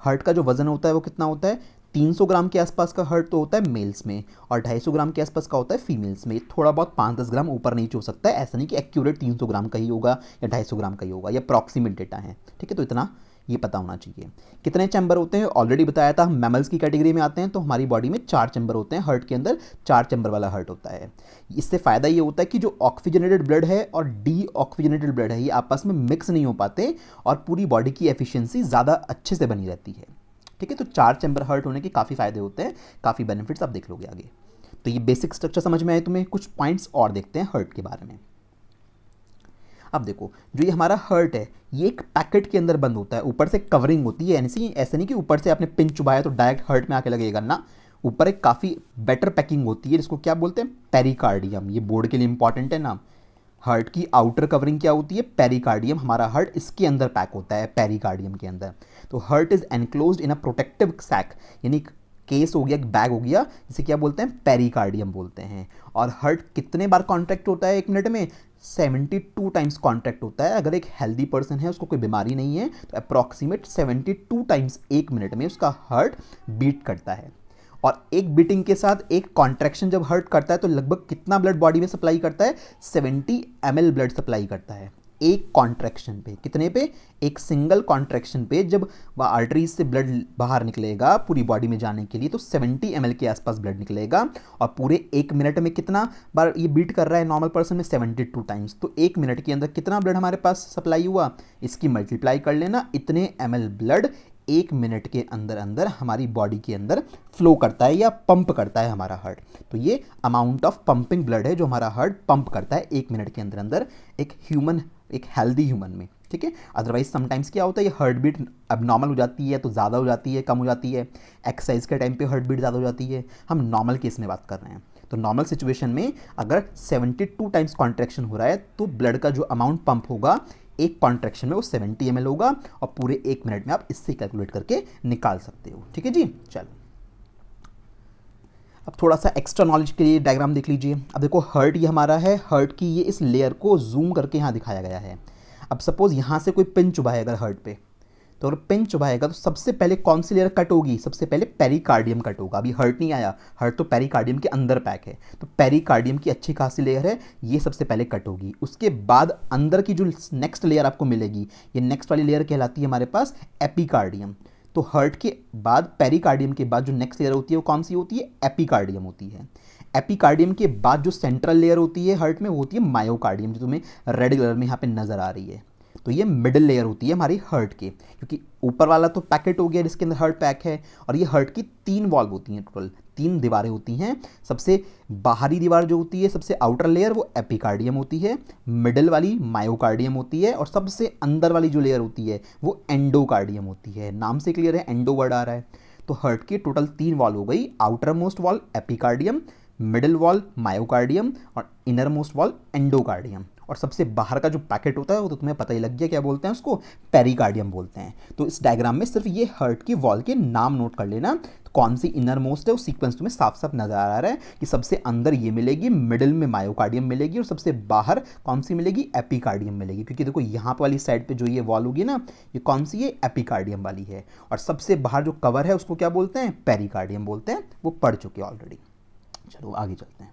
Speaker 1: हार्ट का जो वजन होता है वो कितना होता है, 300 ग्राम के आसपास का हार्ट तो होता है मेल्स में, और 250 ग्राम के आसपास का होता है फीमेल्स में। थोड़ा बहुत 5-10 ग्राम ऊपर नीचे हो सकता है, ऐसा नहीं कि एक्यूरेट 300 ग्राम का ही होगा या 250 ग्राम का ही होगा, ये अप्रॉक्सीमेट डेटा है, ठीक है। तो इतना ये पता होना चाहिए। कितने चैम्बर होते हैं ऑलरेडी बताया था, हम मैमल्स की कैटेगरी में आते हैं, तो हमारी बॉडी में 4 चैम्बर होते हैं, हार्ट के अंदर 4 चैम्बर वाला हार्ट होता है। इससे फ़ायदा ये होता है कि जो ऑक्सीजनेटेड ब्लड है और डी ऑक्सीजनेटेड ब्लड है ये आपस में मिक्स नहीं हो पाते, और पूरी बॉडी की एफिशिएंसी ज़्यादा अच्छे से बनी रहती है, ठीक है। तो 4 चैम्बर हार्ट होने के काफ़ी फायदे होते हैं, काफ़ी बेनिफिट्स आप देख लोगे आगे। तो ये बेसिक स्ट्रक्चर समझ में आए तुम्हें। कुछ पॉइंट्स और देखते हैं हार्ट के बारे में। अब देखो, जो ये हमारा हार्ट है ये एक पैकेट के अंदर बंद होता है, ऊपर से कवरिंग होती है, ऐसे नहीं कि ऊपर से आपने पिन चुभाया तो डायरेक्ट हार्ट में आके लगेगा ना, ऊपर एक काफ़ी बेटर पैकिंग होती है जिसको क्या बोलते हैं, पेरिकार्डियम। ये बोर्ड के लिए इंपॉर्टेंट है नाम। हार्ट की आउटर कवरिंग क्या होती है, पेरिकार्डियम। हमारा हार्ट इसके अंदर पैक होता है, पेरिकार्डियम के अंदर। तो heart is enclosed in a protective sac, यानी केस हो गया, बैग हो गया, जिसे क्या बोलते हैं, पेरिकार्डियम बोलते हैं। और हार्ट कितने बार कॉन्ट्रैक्ट होता है 1 मिनट में, 72 टाइम्स कॉन्ट्रैक्ट होता है। अगर एक हेल्दी पर्सन है, उसको कोई बीमारी नहीं है, तो अप्रॉक्सीमेट 72 टाइम्स 1 मिनट में उसका हार्ट बीट करता है। और एक बीटिंग के साथ एक कॉन्ट्रैक्शन जब हार्ट करता है तो लगभग कितना ब्लड बॉडी में सप्लाई करता है, 70 ml ब्लड सप्लाई करता है एक कॉन्ट्रैक्शन पे। कितने पे? एक सिंगल कॉन्ट्रैक्शन पे जब वह आर्टरीज से ब्लड बाहर निकलेगा पूरी बॉडी में जाने के लिए तो 70 ml के आसपास ब्लड निकलेगा। और पूरे 1 मिनट में कितना बार ये बीट कर रहा है नॉर्मल पर्सन में? 72 टाइम्स। तो 1 मिनट के अंदर कितना ब्लड हमारे पास सप्लाई हुआ? इसकी मल्टीप्लाई कर लेना, इतने ml ब्लड 1 मिनट के अंदर अंदर हमारी बॉडी के अंदर फ्लो करता है या पंप करता है हमारा हार्ट। तो ये अमाउंट ऑफ पंपिंग ब्लड है जो हमारा हार्ट पंप करता है 1 मिनट के अंदर अंदर एक ह्यूमन, एक हेल्दी ह्यूमन में, ठीक है। अदरवाइज समटाइम्स क्या होता है, ये हार्ट बीट अबनॉर्मल हो जाती है, तो ज़्यादा हो जाती है, कम हो जाती है, एक्सरसाइज के टाइम पे हार्ट बीट ज़्यादा हो जाती है। हम नॉर्मल केस में बात कर रहे हैं। तो नॉर्मल सिचुएशन में अगर 72 टाइम्स कॉन्ट्रैक्शन हो रहा है तो ब्लड का जो अमाउंट पंप होगा एक कॉन्ट्रैक्शन में वो 70 ml होगा और पूरे 1 मिनट में आप इससे कैलकुलेट करके निकाल सकते हो, ठीक है जी। चलो अब थोड़ा सा एक्स्ट्रा नॉलेज के लिए डायग्राम देख लीजिए। अब देखो हार्ट ये हमारा है, हार्ट की ये इस लेयर को जूम करके यहाँ दिखाया गया है। अब सपोज यहाँ से कोई पिन चुभाए अगर हार्ट पे, तो अगर पिन चुभाएगा तो सबसे पहले कौन सी लेयर कट होगी? सबसे पहले पेरिकार्डियम कट होगा। अभी हार्ट नहीं आया, हार्ट तो पेरिकार्डियम के अंदर पैक है, तो पेरिकार्डियम की अच्छी खासी लेयर है, ये सबसे पहले कट होगी। उसके बाद अंदर की जो नेक्स्ट लेयर आपको मिलेगी, ये नेक्स्ट वाली लेयर कहलाती है हमारे पास एपिकार्डियम। तो हार्ट के बाद पेरिकार्डियम के बाद जो नेक्स्ट लेयर होती है वो कौन सी होती है? एपिकार्डियम होती है। एपिकार्डियम के बाद जो सेंट्रल लेयर होती है हार्ट में वो होती है मायोकार्डियम, जो तुम्हें रेड कलर में यहाँ पे नजर आ रही है। तो ये मिडिल लेयर होती है हमारी हार्ट के, क्योंकि ऊपर वाला तो पैकेट हो गया जिसके अंदर हार्ट पैक है, और ये हार्ट की 3 वॉल्व होती हैं, टोटल 3 दीवारें होती हैं। सबसे बाहरी दीवार जो होती है, सबसे आउटर लेयर, वो एपिकार्डियम होती है, मिडिल वाली मायोकार्डियम होती है, और सबसे अंदर वाली जो लेयर होती है वो एंडोकार्डियम होती है। नाम से क्लियर है, एंडो वर्ड आ रहा है। तो हार्ट की टोटल 3 वॉल्व हो गई, outer most valve epicardium, middle valve myocardium और इनर मोस्ट वॉल्व एंडोकार्डियम। और सबसे बाहर का जो पैकेट होता है वो तो तुम्हें पता ही लग गया, क्या बोलते हैं उसको? पेरिकार्डियम बोलते हैं। तो इस डायग्राम में सिर्फ ये हार्ट की वॉल के नाम नोट कर लेना, तो कौन सी इनर मोस्ट है वो सीक्वेंस तुम्हें साफ साफ नजर आ रहा है कि सबसे अंदर ये मिलेगी, मिडिल में मायोकार्डियम मिलेगी और सबसे बाहर कौन सी मिलेगी? एपिकार्डियम मिलेगी। क्योंकि देखो यहाँ वाली साइड पे जो ये वॉल होगी ना, ये कौन सी है? एपिकार्डियम वाली है। और सबसे बाहर जो कवर है उसको क्या बोलते हैं? पेरिकार्डियम बोलते हैं। वो पढ़ चुके ऑलरेडी। चलो आगे चलते हैं।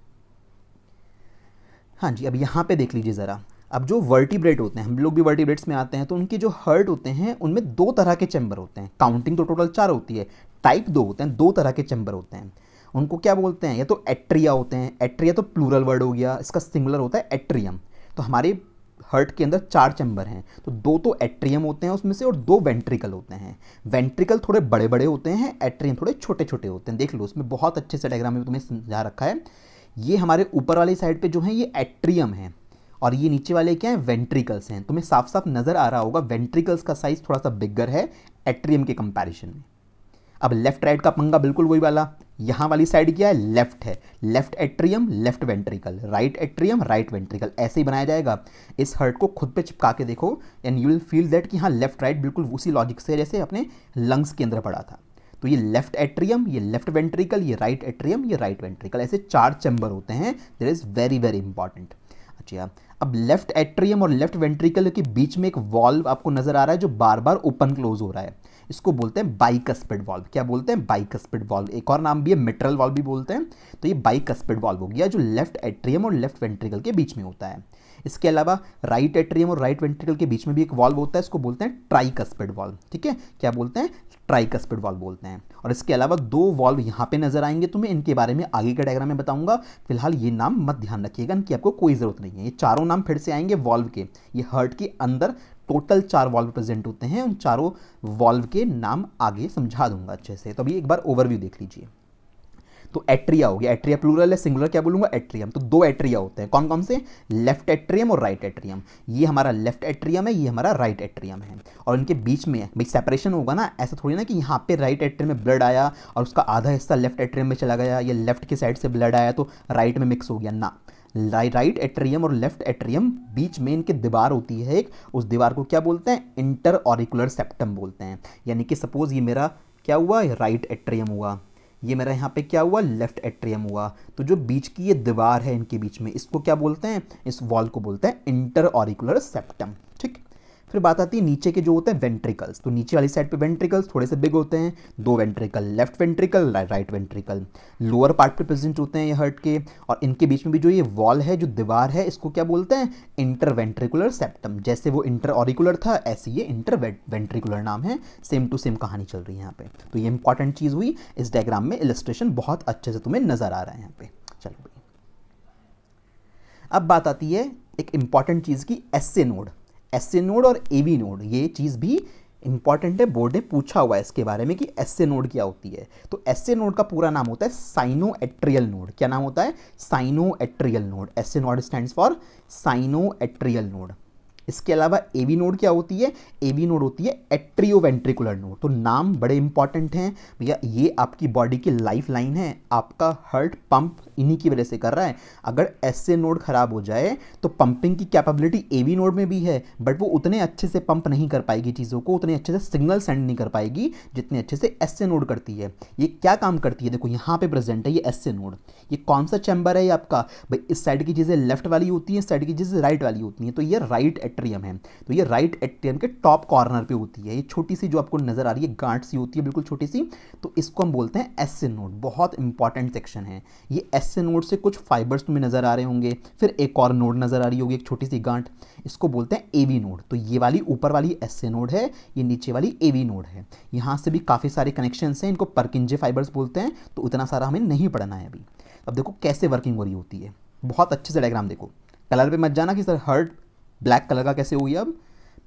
Speaker 1: हाँ जी, अब यहाँ पे देख लीजिए ज़रा। अब जो वर्टिब्रेट होते हैं, हम लोग भी वर्टिब्रेट्स में आते हैं, तो उनके जो हार्ट होते हैं उनमें 2 तरह के चैम्बर होते हैं। काउंटिंग तो टोटल 4 होती है, टाइप 2 होते हैं, 2 तरह के चैम्बर होते हैं। उनको क्या बोलते हैं? या तो एट्रिया होते हैं, एट्रिया तो प्लूरल वर्ड हो गया, इसका सिंगुलर होता है एट्रियम। तो हमारे हार्ट के अंदर 4 चैम्बर हैं, तो 2 तो एट्रियम होते हैं उसमें से, और 2 वेंट्रिकल होते हैं। वेंट्रिकल थोड़े बड़े बड़े होते हैं, एट्रियम थोड़े छोटे छोटे होते हैं। देख लो, उसमें बहुत अच्छे से डायग्राम में तुम्हें समझा रखा है। ये हमारे ऊपर वाली साइड पे जो है ये एट्रियम है, और ये नीचे वाले क्या है? वेंट्रिकल्स हैं। तुम्हें साफ साफ नजर आ रहा होगा वेंट्रिकल्स का साइज थोड़ा सा बिगर है एट्रियम के कंपैरिजन में। अब लेफ्ट राइट का पंगा बिल्कुल वही वाला। यहाँ वाली साइड क्या है? लेफ्ट है, left atrium left ventricle, right atrium right ventricle, ऐसे ही बनाया जाएगा। इस हार्ट को खुद पे चिपका के देखो and you will feel that कि हाँ लेफ्ट राइट बिल्कुल उसी लॉजिक से जैसे अपने लंग्स के अंदर पड़ा था। तो ये लेफ्ट एट्रियम, ये लेफ्ट वेंट्रिकल, ये राइट एट्रियम, ये राइट वेंट्रिकल, ऐसे 4 चैम्बर होते हैं। That is very very important. अच्छा, अब लेफ्ट एट्रियम और लेफ्ट वेंट्रिकल के बीच में एक वॉल्व आपको नजर आ रहा है जो बार बार ओपन क्लोज हो रहा है। इसको बोलते हैं बाइकस्पिड वॉल्व। क्या बोलते हैं? Bicuspid valve. एक और नाम भी है मिट्रल वॉल्व भी बोलते हैं। तो ये बाइकस्पिड वॉल्व हो गया जो लेफ्ट एट्रियम और लेफ्ट वेंट्रिकल के बीच में होता है। इसके अलावा राइट एट्रियम और राइट वेंट्रिकल के बीच में भी एक वॉल्व होता है, इसको बोलते हैं ट्राइकस्पिड वॉल्व। ठीक है, क्या बोलते हैं? ट्राइकस्पिड वॉल्व बोलते हैं। और इसके अलावा 2 वॉल्व यहाँ पे नजर आएंगे तुम्हें, इनके बारे में आगे के डायग्राम में बताऊंगा। फिलहाल ये नाम मत ध्यान रखिएगा, इनकी आपको कोई जरूरत नहीं है। ये चारों नाम फिर से आएंगे वॉल्व के। ये हार्ट के अंदर टोटल 4 वॉल्व प्रेजेंट होते हैं, उन चारों वॉल्व के नाम आगे समझा दूंगा अच्छे से। तो अभी एक बार ओवरव्यू देख लीजिए। तो एट्रिया हो गया, एट्रिया प्लूरल है, सिंगुलर क्या बोलूंगा? एट्रियम। तो 2 एट्रिया होते हैं, कौन कौन से? लेफ्ट एट्रियम और राइट एट्रियम। ये हमारा लेफ्ट एट्रियम है, ये हमारा राइट एट्रियम है। और इनके बीच में भाई सेपरेशन होगा ना, ऐसा थोड़ी ना कि यहाँ पे राइट एट्रियम में ब्लड आया और उसका आधा हिस्सा लेफ्ट एट्रियम में चला गया, या लेफ्ट की साइड से ब्लड आया तो राइट में मिक्स हो गया ना। राइट एट्रियम और लेफ्ट एट्रियम बीच में इनकी दीवार होती है एक, उस दीवार को क्या बोलते हैं? इंटर ऑरिकुलर सेप्टम बोलते हैं। यानी कि सपोज ये मेरा क्या हुआ? राइट एट्रियम हुआ, ये मेरा यहाँ पे क्या हुआ? लेफ्ट एट्रियम हुआ। तो जो बीच की ये दीवार है इनके बीच में, इसको क्या बोलते हैं? इस वॉल को बोलते हैं इंटर ऑरिकुलर सेप्टम। ठीक, फिर बात आती है नीचे के जो होते हैं वेंट्रिकल्स। तो नीचे वाली साइड पे वेंट्रिकल्स थोड़े से बिग होते हैं, 2 ventricle, left ventricle, right ventricle, lower part पे प्रेजेंट होते हैं ये हार्ट के। और इनके बीच में भी जो ये वॉल है, जो दीवार है, इसको क्या बोलते हैं? Interventricular septum. जैसे वो इंटर ऑरिकुलर था, ऐसे ये इंटर वेंट्रिकुलर नाम है। सेम टू सेम कहानी चल रही है यहाँ पे। तो ये इंपॉर्टेंट चीज़ हुई, इस डायग्राम में इलस्ट्रेशन बहुत अच्छे से तुम्हें नजर आ रहा है यहाँ पे। चलो भाई, अब बात आती है एक इंपॉर्टेंट चीज़ की, एसए नोड। एसए नोड और एवी नोड, ये चीज़ भी इंपॉर्टेंट है, बोर्ड ने पूछा हुआ है इसके बारे में कि एसए नोड क्या होती है। तो एसए नोड का पूरा नाम होता है साइनोएट्रियल नोड। क्या नाम होता है? Sinoatrial node. SA node stands for sinoatrial node. इसके अलावा एवी नोड क्या होती है? एवी नोड होती है एट्रियोवेंट्रिकुलर नोड। तो नाम बड़े इंपॉर्टेंट हैं भैया, ये आपकी बॉडी की लाइफ लाइन है, आपका हार्ट पंप इन्हीं की वजह से कर रहा है। अगर एसए नोड खराब हो जाए तो पंपिंग की कैपेबिलिटी एवी नोड में भी है, बट वो उतने अच्छे से पंप नहीं कर पाएगी चीज़ों को, उतने अच्छे से सिग्नल सेंड नहीं कर पाएगी जितने अच्छे से एसए नोड करती है। ये क्या काम करती है? देखो यहाँ पे प्रेजेंट है ये एसए नोड। ये कौन सा चैम्बर है ये आपका? भाई इस साइड की चीज़ें लेफ्ट वाली होती हैं, इस साइड की चीज़ें राइट वाली होती हैं। तो ये राइट एट्रियम है। तो ये राइट एट्रियम के टॉप कॉर्नर पे होती है। ये छोटी सी जो आपको नजर आ रही है गांठ सी होती है, बिल्कुल छोटी सी, तो इसको हम बोलते हैं एसए नोड। बहुत इंपॉर्टेंट सेक्शन है ये। एसए नोड से कुछ फाइबर्स तुम्हें नजर आ रहे होंगे, फिर एक और नोड नजर आ रही होगी, एक छोटी सी गांठ, इसको बोलते हैं एवी नोड। तो ये वाली ऊपर वाली एसए नोड है, ये नीचे वाली एवी नोड है। यहाँ से भी काफ़ी सारे कनेक्शन हैं, इनको परकिंजे फाइबर्स बोलते हैं। तो उतना सारा हमें नहीं पढ़ना है अभी। अब देखो कैसे वर्किंग हो रही होती है, बहुत अच्छे से डायग्राम देखो। कलर पे मत जाना कि सर हार्ट ब्लैक कलर का कैसे हो गया। अब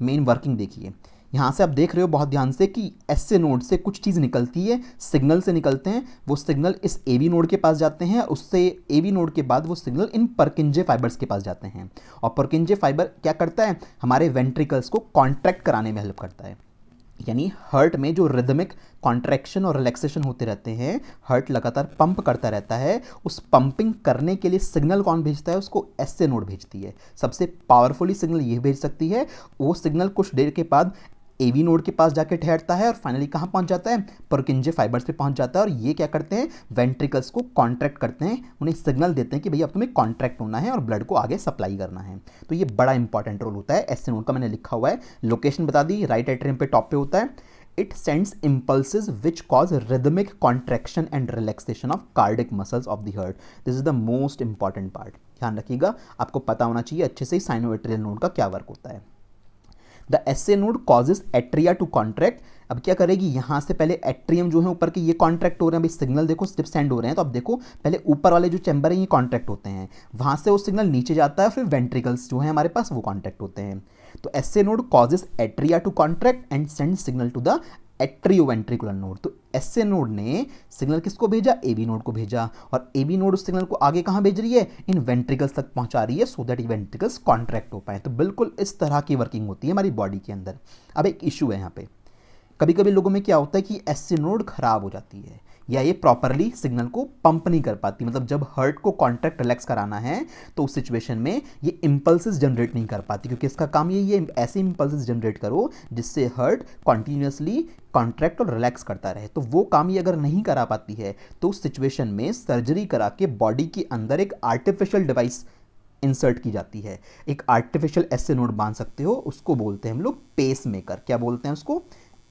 Speaker 1: मेन वर्किंग देखिए, यहाँ से आप देख रहे हो बहुत ध्यान से कि एसए नोड से कुछ चीज़ निकलती है, सिग्नल से निकलते हैं। वो सिग्नल इस एवी नोड के पास जाते हैं, उससे एवी नोड के बाद वो सिग्नल इन परकिंजे फाइबर्स के पास जाते हैं। और परकिंजे फाइबर क्या करता है? हमारे वेंट्रिकल्स को कॉन्ट्रैक्ट कराने में हेल्प करता है। यानी हार्ट में जो रिदमिक कॉन्ट्रैक्शन और रिलैक्सेशन होते रहते हैं, हार्ट लगातार पंप करता रहता है, उस पंपिंग करने के लिए सिग्नल कौन भेजता है? उसको एसए नोड भेजती है। सबसे पावरफुली सिग्नल ये भेज सकती है। वो सिग्नल कुछ देर के बाद एवी नोड के पास जाके ठहरता है और फाइनली कहाँ पहुँच जाता है? परकिंजे फाइबर्स पे पहुँच जाता है। और ये क्या करते हैं? वेंट्रिकल्स को कॉन्ट्रैक्ट करते हैं, उन्हें सिग्नल देते हैं कि भैया अब तुम्हें कॉन्ट्रैक्ट होना है और ब्लड को आगे सप्लाई करना है। तो ये बड़ा इंपॉर्टेंट रोल होता है एसए नोड का। मैंने लिखा हुआ है, लोकेशन बता दी, राइट एट्रियम पे टॉप पे होता है। It sends impulses which cause rhythmic contraction and relaxation of cardiac muscles of the heart. This is the most important part. ध्यान रखिएगा, आपको पता होना चाहिए अच्छे से साइनोएट्रियल नोड का क्या वर्क होता है। The SA node causes atria to contract. अब क्या करेगी? यहाँ से पहले एट्रियम जो है ऊपर के ये कॉन्ट्रैक्ट हो रहे हैं। भाई सिग्नल देखो स्टिप सेंड हो रहे हैं, तो अब देखो पहले ऊपर वाले जो चैम्बर है ये कॉन्ट्रैक्ट होते हैं, वहाँ से वो सिग्नल नीचे जाता है, फिर वेंट्रिकल्स जो है हमारे पास वो कॉन्ट्रैक्ट होते हैं। तो SA node causes atria to contract and send signal to the atrioventricular node. तो एसए नोड ने सिग्नल किसको भेजा? एवी नोड को भेजा। और एवी नोड उस सिग्नल को आगे कहाँ भेज रही है? इन वेंट्रिकल्स तक पहुंचा रही है, सो दैट ये वेंट्रिकल्स कॉन्ट्रैक्ट हो पाए। तो बिल्कुल इस तरह की वर्किंग होती है हमारी बॉडी के अंदर। अब एक इशू है यहाँ पे, कभी कभी लोगों में क्या होता है कि एसए नोड खराब हो जाती है या ये प्रॉपरली सिग्नल को पंप नहीं कर पाती। मतलब जब हार्ट को कॉन्ट्रैक्ट रिलैक्स कराना है तो उस सिचुएशन में ये इंपल्सेस जनरेट नहीं कर पाती, क्योंकि इसका काम ये ऐसे इंपल्सेस जनरेट करो जिससे हार्ट कॉन्टिन्यूसली कॉन्ट्रैक्ट और रिलैक्स करता रहे। तो वो काम ये अगर नहीं करा पाती है तो उस सिचुएशन में सर्जरी करा के बॉडी के अंदर एक आर्टिफिशियल डिवाइस इंसर्ट की जाती है। एक आर्टिफिशियल एसए नोड बांध सकते हो, उसको बोलते हैं हम लोग पेस मेकर। क्या बोलते हैं उसको?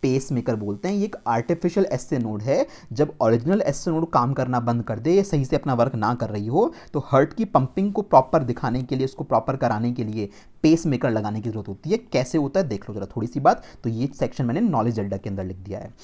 Speaker 1: पेस मेकर बोलते हैं। ये एक आर्टिफिशियल एसए नोड है। जब ओरिजिनल एसए नोड काम करना बंद कर दे, सही से अपना वर्क ना कर रही हो, तो हार्ट की पंपिंग को प्रॉपर दिखाने के लिए, उसको प्रॉपर कराने के लिए पेस मेकर लगाने की जरूरत होती है। कैसे होता है देख लो जरा थोड़ी सी बात। तो ये सेक्शन मैंने नॉलेज अड्डा के अंदर लिख दिया है।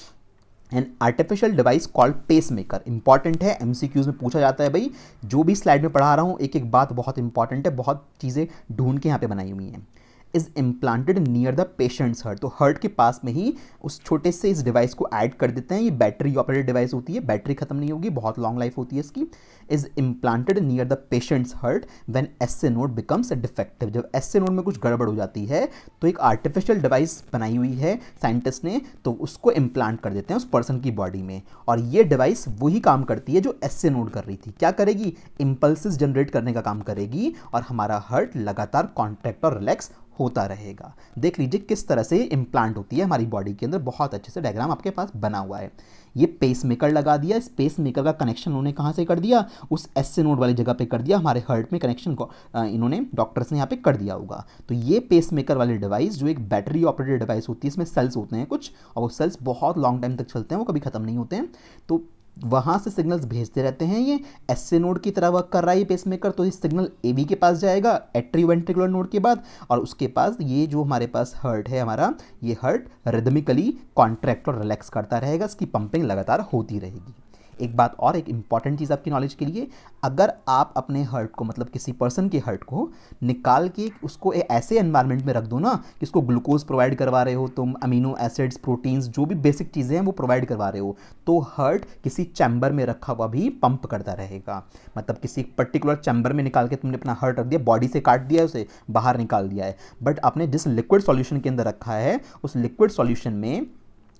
Speaker 1: An artificial device called pacemaker. Important है, एमसीक्यूज में पूछा जाता है। भाई जो भी स्लाइड में पढ़ा रहा हूँ एक एक बात बहुत इंपॉर्टेंट है, बहुत चीज़ें ढूंढ के यहाँ पे बनाई हुई हैं। Is implanted near the patients heart. तो हार्ट के पास में ही उस छोटे से इस डिवाइस को ऐड कर देते हैं। ये बैटरी ऑपरेटेड डिवाइस होती है, बैटरी खत्म नहीं होगी, बहुत लॉन्ग लाइफ होती है इसकी। Is implanted near the patients heart when SA node becomes defective. जब एसए नोड में कुछ गड़बड़ हो जाती है तो एक आर्टिफिशियल डिवाइस बनाई हुई है साइंटिस्ट ने, तो उसको इम्प्लांट कर देते हैं उस पर्सन की बॉडी में। और ये डिवाइस वही काम करती है जो एसए नोड कर रही थी। क्या करेगी? इंपल्सेस जनरेट करने का काम करेगी और हमारा हार्ट लगातार कॉन्ट्रैक्ट और रिलैक्स होता रहेगा। देख लीजिए किस तरह से इम्प्लांट होती है हमारी बॉडी के अंदर, बहुत अच्छे से डायग्राम आपके पास बना हुआ है। ये पेसमेकर लगा दिया, इस पेसमेकर का कनेक्शन उन्होंने कहाँ से कर दिया, उस एसए नोड वाली जगह पे कर दिया, हमारे हार्ट में कनेक्शन को इन्होंने डॉक्टर्स ने यहाँ पे कर दिया होगा। तो ये पेसमेकर वाली डिवाइस जो एक बैटरी ऑपरेटेड डिवाइस होती है, इसमें सेल्स होते हैं कुछ, और वो सेल्स बहुत लॉन्ग टाइम तक चलते हैं, वो कभी ख़त्म नहीं होते हैं। तो वहाँ से सिग्नल्स भेजते रहते हैं, ये एसए नोड की तरह वर्क कर रहा है ये पेसमेकर। तो ये सिग्नल एबी के पास जाएगा एट्रियोवेंट्रिकुलर नोड के बाद, और उसके पास ये जो हमारे पास हार्ट है हमारा, ये हार्ट रिदमिकली कॉन्ट्रैक्ट और रिलैक्स करता रहेगा, इसकी पंपिंग लगातार होती रहेगी। एक बात और, एक इंपॉर्टेंट चीज़ आपकी नॉलेज के लिए, अगर आप अपने हार्ट को, मतलब किसी पर्सन के हार्ट को निकाल के उसको ऐसे एनवायरनमेंट में रख दो ना कि उसको ग्लूकोज प्रोवाइड करवा रहे हो तुम, अमीनो एसिड्स, प्रोटीन्स, जो भी बेसिक चीज़ें हैं वो प्रोवाइड करवा रहे हो, तो हार्ट किसी चैम्बर में रखा हुआ भी पंप करता रहेगा। मतलब किसी पर्टिकुलर चैम्बर में निकाल के तुमने अपना हार्ट रख दिया, बॉडी से काट दिया, उसे बाहर निकाल दिया है, बट आपने जिस लिक्विड सॉल्यूशन के अंदर रखा है, उस लिक्विड सॉल्यूशन में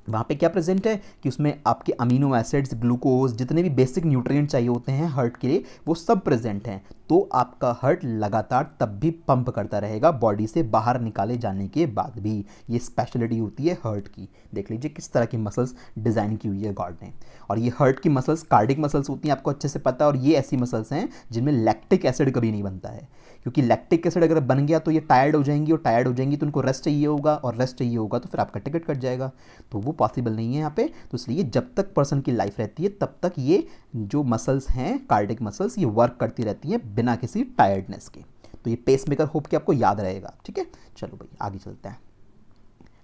Speaker 1: वहाँ पे क्या प्रेजेंट है कि उसमें आपके अमीनो एसिड्स, ग्लूकोज, जितने भी बेसिक न्यूट्रिएंट चाहिए होते हैं हार्ट के लिए, वो सब प्रेजेंट हैं। तो आपका हार्ट लगातार तब भी पंप करता रहेगा बॉडी से बाहर निकाले जाने के बाद भी। ये स्पेशलिटी होती है हार्ट की। देख लीजिए किस तरह की मसल्स डिज़ाइन की हुई है गॉड ने। और ये हार्ट की मसल्स कार्डिक मसल्स होती हैं, आपको अच्छे से पता है, और ये ऐसी मसल्स हैं जिनमें लैक्टिक एसिड कभी नहीं बनता है, क्योंकि लैक्टिक एसिड अगर बन गया तो ये टायर्ड हो जाएंगी, और टायर्ड हो जाएंगी तो उनको रेस्ट चाहिए होगा, और रेस्ट चाहिए होगा तो फिर आपका टिकट कट जाएगा। तो वो पॉसिबल नहीं है यहाँ पे। तो इसलिए जब तक पर्सन की लाइफ रहती है तब तक ये जो मसल्स हैं कार्डिक मसल्स, ये वर्क करती रहती हैं बिना किसी टायर्डनेस के। तो ये पेसमेकर होप कि आपको याद रहेगा। ठीक है, चलो भाई आगे चलते हैं।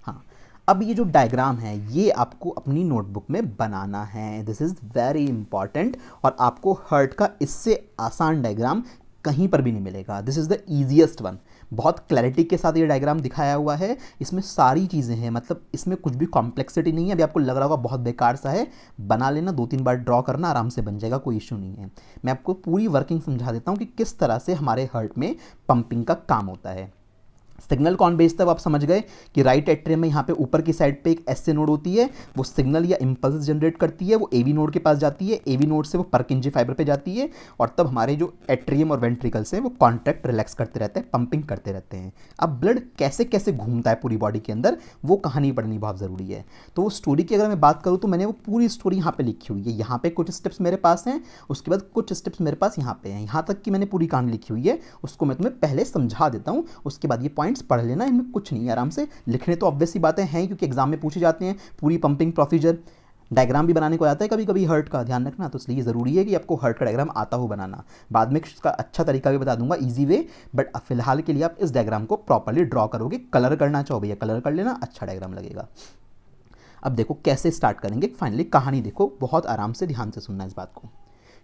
Speaker 1: हाँ, अब ये जो डायग्राम है ये आपको अपनी नोटबुक में बनाना है। दिस इज़ वेरी इंपॉर्टेंट, और आपको हार्ट का इससे आसान डायग्राम कहीं पर भी नहीं मिलेगा। This is the easiest one. बहुत क्लैरिटी के साथ ये डायग्राम दिखाया हुआ है, इसमें सारी चीज़ें हैं, मतलब इसमें कुछ भी कॉम्प्लेक्सिटी नहीं है। अभी आपको लग रहा होगा बहुत बेकार सा है, बना लेना, 2-3 बार ड्रॉ करना, आराम से बन जाएगा, कोई इशू नहीं है। मैं आपको पूरी वर्किंग समझा देता हूँ कि किस तरह से हमारे हार्ट में पंपिंग का काम होता है। सिग्नल कौन भेजता है वो आप समझ गए कि राइट एट्रियम में यहाँ पे ऊपर की साइड पे एक एसए नोड होती है, वो सिग्नल या इंपल्स जनरेट करती है, वो एवी नोड के पास जाती है, एवी नोड से वो परकिंजी फाइबर पे जाती है, और तब हमारे जो एट्रियम और वेंट्रिकल्स हैं वो कॉन्ट्रैक्ट रिलैक्स करते रहते हैं, पंपिंग करते रहते हैं। अब ब्लड कैसे कैसे घूमता है पूरी बॉडी के अंदर, वो कहानी पढ़नी बहुत ज़रूरी है। तो वो स्टोरी की अगर मैं बात करूँ तो मैंने वो पूरी स्टोरी यहाँ पे लिखी हुई है। यहाँ पे कुछ स्टेप्स मेरे पास हैं, उसके बाद कुछ स्टेप्स मेरे पास यहाँ पे हैं, यहाँ तक कि मैंने पूरी कहानी लिखी हुई है, उसको मैं तुम्हें पहले समझा देता हूँ, उसके बाद ये पॉइंट्स पढ़ लेना, इनमें कुछ नहीं है, आराम से लिखने तो ऑब्वियस सी बातें हैं क्योंकि एग्जाम में पूछे जाते हैं। पूरी पंपिंग प्रोसीजर, डायग्राम भी बनाने को आता है कभी कभी हार्ट का, ध्यान रखना। तो इसलिए ज़रूरी है कि आपको हार्ट का डायग्राम आता हो बनाना। बाद में इसका अच्छा तरीका भी बता दूंगा, इजी वे, बट फिलहाल के लिए आप इस डायग्राम को प्रॉपरली ड्रॉ करोगे। कलर करना चाहो भैया कलर कर लेना, अच्छा डायग्राम लगेगा। अब देखो कैसे स्टार्ट करेंगे। फाइनली कहानी देखो, बहुत आराम से ध्यान से सुनना इस बात को।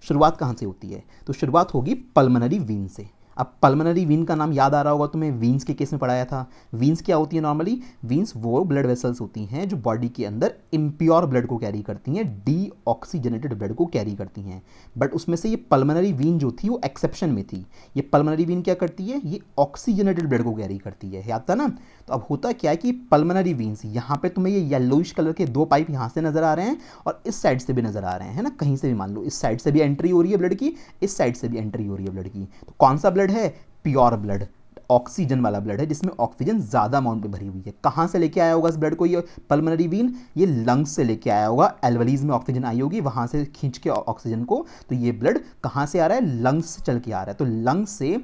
Speaker 1: शुरुआत कहाँ से होती है? तो शुरुआत होगी पल्मोनरी वीन से। अब पल्मोनरी वीन का नाम याद आ रहा होगा तुम्हें, वीन्स के केस में पढ़ाया था। वीन्स क्या होती है नॉर्मली? वीन्स वो ब्लड वेसल्स होती हैं जो बॉडी के अंदर इम्प्योर ब्लड को कैरी करती हैं, डीऑक्सीजनेटेड ब्लड को कैरी करती हैं। बट उसमें से ये पल्मोनरी वीन जो थी वो एक्सेप्शन में थी। ये पल्मोनरी वीन क्या करती है? ये ऑक्सीजनेटेड ब्लड को कैरी करती है, याद था ना? तो अब होता क्या है कि पल्मोनरी वीन्स, यहाँ पे तुम्हें ये येलोइश कलर के 2 पाइप यहाँ से नजर आ रहे हैं और इस साइड से भी नजर आ रहे हैं, है ना? कहीं से भी मान लो, इस साइड से भी एंट्री हो रही है ब्लड की, इस साइड से भी एंट्री हो रही है ब्लड की। तो कौन सा ब्लड है? प्योर ब्लड, ऑक्सीजन वाला ब्लड है, जिसमें ऑक्सीजन ज़्यादा अमाउंट में भरी हुई है। कहाँ से लेके आया होगा इस ब्लड को ये पल्मोनरी वीन? ये लंग्स से लेके आया होगा, एल्वलीज में ऑक्सीजन आई होगी, वहाँ से खींच के ऑक्सीजन को। तो ये ब्लड कहाँ से आ रहा है? लंग्स से चल के आ रहा है। तो लंग्स से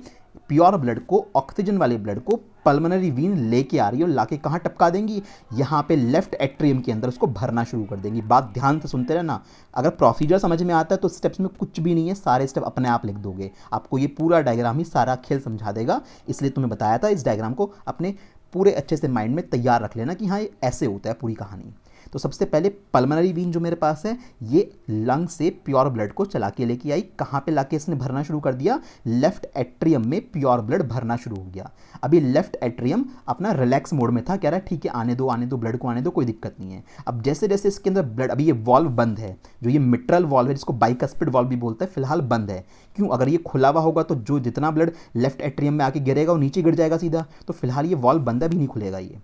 Speaker 1: प्योर ब्लड को, ऑक्सीजन वाले ब्लड को पल्मोनरी वीन लेके आ रही है, और लाके कहाँ टपका देंगी? यहाँ पे लेफ्ट एट्रियम के अंदर उसको भरना शुरू कर देंगी। बात ध्यान से सुनते रहना। अगर प्रोसीजर समझ में आता है तो स्टेप्स में कुछ भी नहीं है, सारे स्टेप अपने आप लिख दोगे। आपको ये पूरा डायग्राम ही सारा खेल समझा देगा, इसलिए तुम्हें बताया था इस डायग्राम को अपने पूरे अच्छे से माइंड में तैयार रख लेना कि हाँ ये ऐसे होता है पूरी कहानी। तो सबसे पहले पल्मोनरी वीन जो मेरे पास है, ये लंग से प्योर ब्लड को चला के लेके आई। कहाँ पे लाके इसने भरना शुरू कर दिया? लेफ्ट एट्रियम में प्योर ब्लड भरना शुरू हो गया। अभी लेफ्ट एट्रियम अपना रिलैक्स मोड में था, कह रहा है ठीक है आने दो ब्लड को आने दो, कोई दिक्कत नहीं है। अब जैसे जैसे इसके अंदर ब्लड, अभी ये वॉल्व बंद है, जो ये मिट्रल वॉल्व है जिसको बाइकस्पिड वॉल्व भी बोलते हैं, फिलहाल बंद है। क्यों? अगर ये खुला हुआ होगा तो जो जितना ब्लड लेफ्ट एट्रियम में आके गिरेगा वो नीचे गिर जाएगा सीधा। तो फिलहाल ये वॉल्व बंद है, अभी नहीं खुलेगा। ये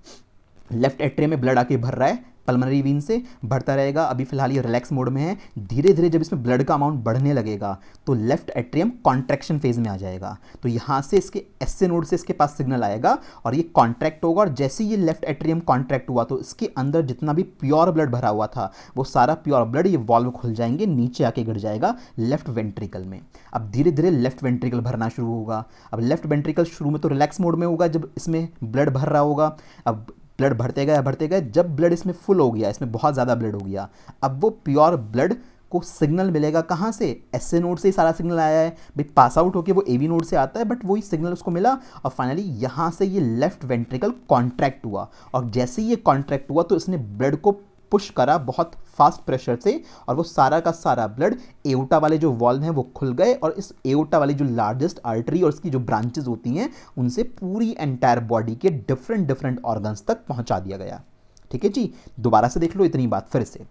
Speaker 1: लेफ्ट एट्रियम में ब्लड आके भर रहा है, पल्मोनरी वीन से बढ़ता रहेगा। अभी फिलहाल ये रिलैक्स मोड में है। धीरे धीरे जब इसमें ब्लड का अमाउंट बढ़ने लगेगा तो लेफ्ट एट्रियम कॉन्ट्रैक्शन फेज में आ जाएगा। तो यहाँ से इसके एसए नोड से इसके पास सिग्नल आएगा और ये कॉन्ट्रैक्ट होगा, और जैसे ये लेफ्ट एट्रियम कॉन्ट्रैक्ट हुआ तो इसके अंदर जितना भी प्योर ब्लड भरा हुआ था वो सारा प्योर ब्लड ये वॉल्व खुल जाएंगे, नीचे आके गिर जाएगा लेफ्ट वेंट्रिकल में। अब धीरे धीरे लेफ्ट वेंट्रिकल भरना शुरू होगा। अब लेफ्ट वेंट्रिकल शुरू में तो रिलैक्स मोड में होगा जब इसमें ब्लड भर रहा होगा। अब ब्लड भरते गए, जब ब्लड इसमें फुल हो गया, इसमें बहुत ज़्यादा ब्लड हो गया, अब वो प्योर ब्लड को सिग्नल मिलेगा कहाँ से, एसए नोड से ही सारा सिग्नल आया है भाई, पास आउट होके वो एवी नोड से आता है, बट वही सिग्नल उसको मिला और फाइनली यहाँ से ये लेफ्ट वेंट्रिकल कॉन्ट्रैक्ट हुआ। और जैसे ही ये कॉन्ट्रैक्ट हुआ तो इसने ब्लड को पुश करा बहुत फास्ट प्रेशर से, और वो सारा का सारा ब्लड एओर्टा वाले जो वॉल्व हैं वो खुल गए, और इस एओर्टा वाली जो लार्जेस्ट आर्टरी और इसकी जो ब्रांचेस होती हैं उनसे पूरी एंटायर बॉडी के डिफरेंट ऑर्गन्स तक पहुंचा दिया गया। ठीक है जी, दोबारा से देख लो इतनी बात फिर से।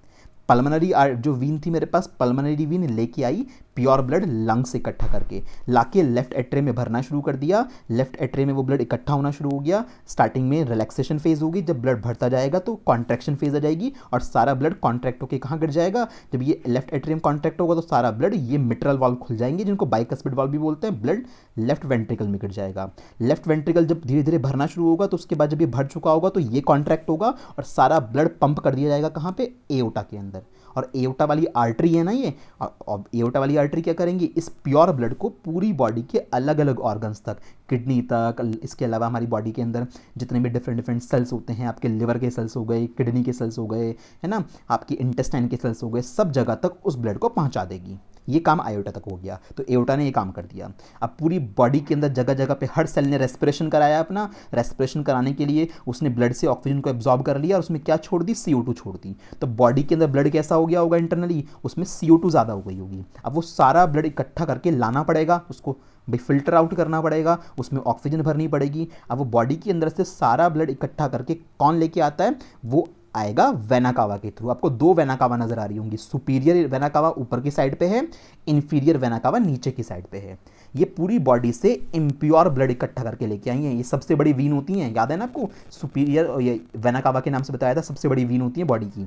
Speaker 1: पल्मोनरी जो वीन थी मेरे पास, पल्मोनरी वीन लेके आई प्योर ब्लड लंग से इकट्ठा करके लाके लेफ्ट एट्रियम में भरना शुरू कर दिया। लेफ्ट एट्रियम में वो ब्लड इकट्ठा होना शुरू हो गया। स्टार्टिंग में रिलैक्सेशन फेज होगी, जब ब्लड भरता जाएगा तो कॉन्ट्रैक्शन फेज आ जाएगी और सारा ब्लड कॉन्ट्रैक्ट होकर कहाँ गिर जाएगा, जब ये लेफ्ट एट्रियम कॉन्ट्रैक्ट होगा तो सारा ब्लड ये मिट्रल वाल्व खुल जाएंगे जिनको बाइकस्पिड वाल्व भी बोलते हैं, ब्लड लेफ्ट वेंट्रिकल में गिर जाएगा। लेफ्ट वेंट्रिकल जब धीरे धीरे भरना शुरू होगा तो उसके बाद जब ये भर चुका होगा तो ये कॉन्ट्रैक्ट होगा और सारा ब्लड पंप कर दिया जाएगा कहाँ पे, एओर्टा के अंदर। और एओर्टा वाली आर्टरी है ना ये, और एओर्टा वाली आर्टरी क्या करेंगी, इस प्योर ब्लड को पूरी बॉडी के अलग अलग ऑर्गन्स तक, किडनी तक, इसके अलावा हमारी बॉडी के अंदर जितने भी डिफरेंट सेल्स होते हैं, आपके लिवर के सेल्स हो गए, किडनी के सेल्स हो गए, है ना, आपकी इंटेस्टाइन के सेल्स हो गए, सब जगह तक उस ब्लड को पहुंचा देगी। ये काम आयोटा तक हो गया। तो एओर्टा ने ये काम कर दिया। अब पूरी बॉडी के अंदर जगह जगह पे हर सेल ने रेस्पिरेशन कराया अपना। रेस्पिरेशन कराने के लिए उसने ब्लड से ऑक्सीजन को एब्जॉर्ब कर लिया और उसमें क्या छोड़ दी, CO2 छोड़ दी। तो बॉडी के अंदर ब्लड कैसा हो गया होगा इंटरनली, उसमें CO2 ज़्यादा हो गई होगी। अब वो सारा ब्लड इकट्ठा करके लाना पड़ेगा, उसको भाई फिल्टर आउट करना पड़ेगा, उसमें ऑक्सीजन भरनी पड़ेगी। अब वो बॉडी के अंदर से सारा ब्लड इकट्ठा करके कौन लेके आता है, वो आएगा वेना कावा के थ्रू। आपको दो वेना कावा नजर आ रही होंगी, सुपीरियर वेना कावा ऊपर की साइड पे है, इंफीरियर वेना कावा नीचे की साइड पे है। ये पूरी बॉडी से इम्प्योर ब्लड इकट्ठा करके लेके आई हैं। ये सबसे बड़ी वीन होती हैं, याद है ना आपको, सुपीरियर ये वेना कावा के नाम से बताया था, सबसे बड़ी वीन होती है बॉडी की।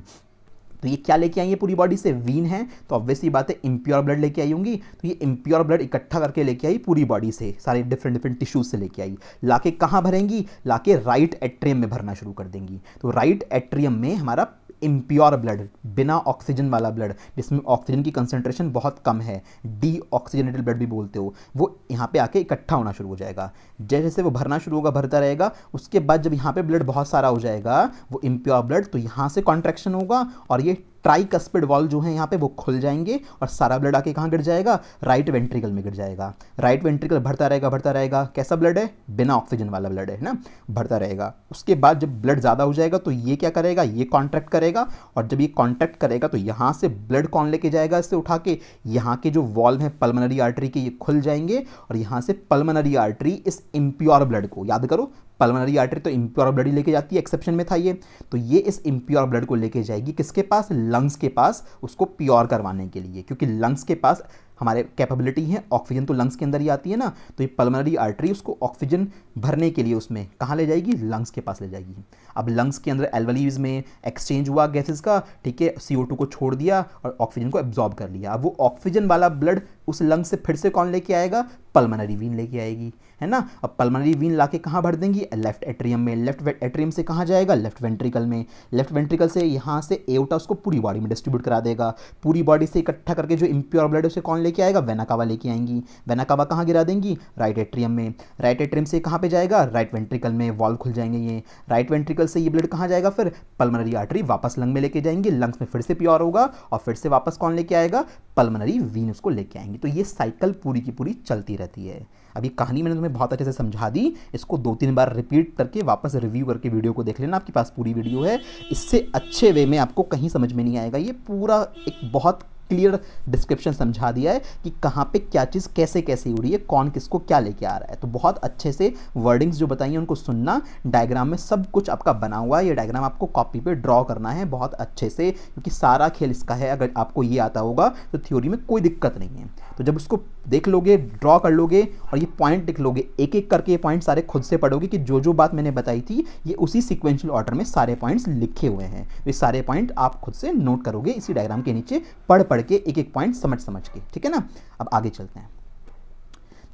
Speaker 1: तो ये क्या लेके आई है पूरी बॉडी से, वीन है, तो ऑब्वियसली बात है इम्प्योर ब्लड लेके आई होंगी। तो ये इम्प्योर ब्लड इकट्ठा करके लेके आई पूरी बॉडी से, सारे डिफरेंट टिश्यूज से लेके आई, लाके कहाँ भरेंगी, लाके राइट एट्रियम में भरना शुरू कर देंगी। तो राइट एट्रियम में हमारा इम्प्योर ब्लड, बिना ऑक्सीजन वाला ब्लड, जिसमें ऑक्सीजन की कंसंट्रेशन बहुत कम है, डी ऑक्सीजनेटेड ब्लड भी बोलते हो, वो यहाँ पे आके इकट्ठा होना शुरू हो जाएगा। जैसे जैसे वो भरना शुरू होगा, भरता रहेगा, उसके बाद जब यहाँ पे ब्लड बहुत सारा हो जाएगा, वो इम्प्योर ब्लड, तो यहाँ से कॉन्ट्रैक्शन होगा और ये ट्राइकस्पिड वॉल्व जो है यहाँ पे वो खुल जाएंगे और सारा ब्लड आके कहाँ गिर जाएगा, राइट वेंट्रिकल में गिर जाएगा। राइट वेंट्रिकल भरता रहेगा। कैसा ब्लड है, बिना ऑक्सीजन वाला ब्लड है ना, भरता रहेगा। उसके बाद जब ब्लड ज़्यादा हो जाएगा तो ये क्या करेगा, ये कॉन्ट्रैक्ट करेगा, और जब ये कॉन्ट्रैक्ट करेगा तो यहाँ से ब्लड कौन लेके जाएगा, इससे उठा के यहाँ के जो वॉल्व हैं पल्मोनरी आर्टरी के, ये खुल जाएंगे और यहाँ से पल्मोनरी आर्टरी इस इम्प्योर ब्लड को, याद करो पल्मोनरी आर्टरी तो इम्प्योर ब्लड ही लेके जाती है, एक्सेप्शन में था ये, तो ये इस इम्प्योर ब्लड को लेके जाएगी किसके पास, लंग्स के पास, उसको प्योर करवाने के लिए, क्योंकि लंग्स के पास हमारे कैपेबिलिटी है, ऑक्सीजन तो लंग्स के अंदर ही आती है ना, तो ये पल्मोनरी आर्टरी उसको ऑक्सीजन भरने के लिए उसमें कहाँ ले जाएगी, लंग्स के पास ले जाएगी। अब लंग्स के अंदर एल्वेलीज में एक्सचेंज हुआ गैसेस का, ठीक है, CO2 को छोड़ दिया और ऑक्सीजन को एब्जॉर्ब कर लिया। अब वो ऑक्सीजन वाला ब्लड उस लंग से फिर से कौन लेके आएगा, पल्मोनरी वीन लेके आएगी, है ना। अब पल्मोनरी वीन लाके कहाँ भर देंगी, लेफ्ट एट्रियम में। लेफ्ट एट्रियम से कहाँ जाएगा, लेफ्ट वेंट्रिकल में। लेफ्ट वेंट्रिकल से यहाँ से एओर्टा उसको पूरी बॉडी में डिस्ट्रीब्यूट करा देगा। पूरी बॉडी से इकट्ठा करके जो इम्प्योर ब्लड है उसे कौन लेके आएगा, वेना कावा लेके आएंगी। वेना कावा कहाँ गिरा देंगी, राइट एट्रियम में। राइट एट्रियम से कहाँ पे जाएगा, राइट वेंट्रिकल में, वॉल्व खुल जाएंगे ये। राइट वेंट्रिकल से ये ब्लड कहाँ जाएगा, फिर पल्मोनरी आर्टरी वापस लंग में लेके जाएंगे, लंग्स में फिर से प्योर होगा और फिर से वापस कौन लेके आएगा, पल्मोनरी वीन उसको लेके आएंगे। तो ये साइकिल पूरी की पूरी चलती रहती है। अभी कहानी मैंने तुम्हें बहुत अच्छे से समझा दी, इसको 2-3 बार रिपीट करके वापस रिव्यू करके वीडियो को देख लेना, आपके पास पूरी वीडियो है। इससे अच्छे वे में आपको कहीं समझ में नहीं आएगा। ये पूरा एक बहुत क्लियर डिस्क्रिप्शन समझा दिया है कि कहाँ पे क्या चीज़ कैसे कैसे हो रही है, कौन किसको क्या लेके आ रहा है। तो बहुत अच्छे से वर्डिंग्स जो बताइए उनको सुनना, डायग्राम में सब कुछ आपका बना हुआ है, ये डायग्राम आपको कॉपी पे ड्रॉ करना है बहुत अच्छे से, क्योंकि सारा खेल इसका है। अगर आपको ये आता होगा तो थ्योरी में कोई दिक्कत नहीं है। तो जब उसको देख लोगे, ड्रॉ कर लोगे और ये पॉइंट लिख लोगे, एक एक करके ये पॉइंट सारे खुद से पढ़ोगे कि जो जो बात मैंने बताई थी ये उसी सीक्वेंशियल ऑर्डर में सारे पॉइंट्स लिखे हुए हैं। ये सारे पॉइंट आप खुद से नोट करोगे इसी डायग्राम के नीचे, पढ़ पढ़ के एक एक पॉइंट समझ समझ के, ठीक है ना। अब आगे चलते हैं।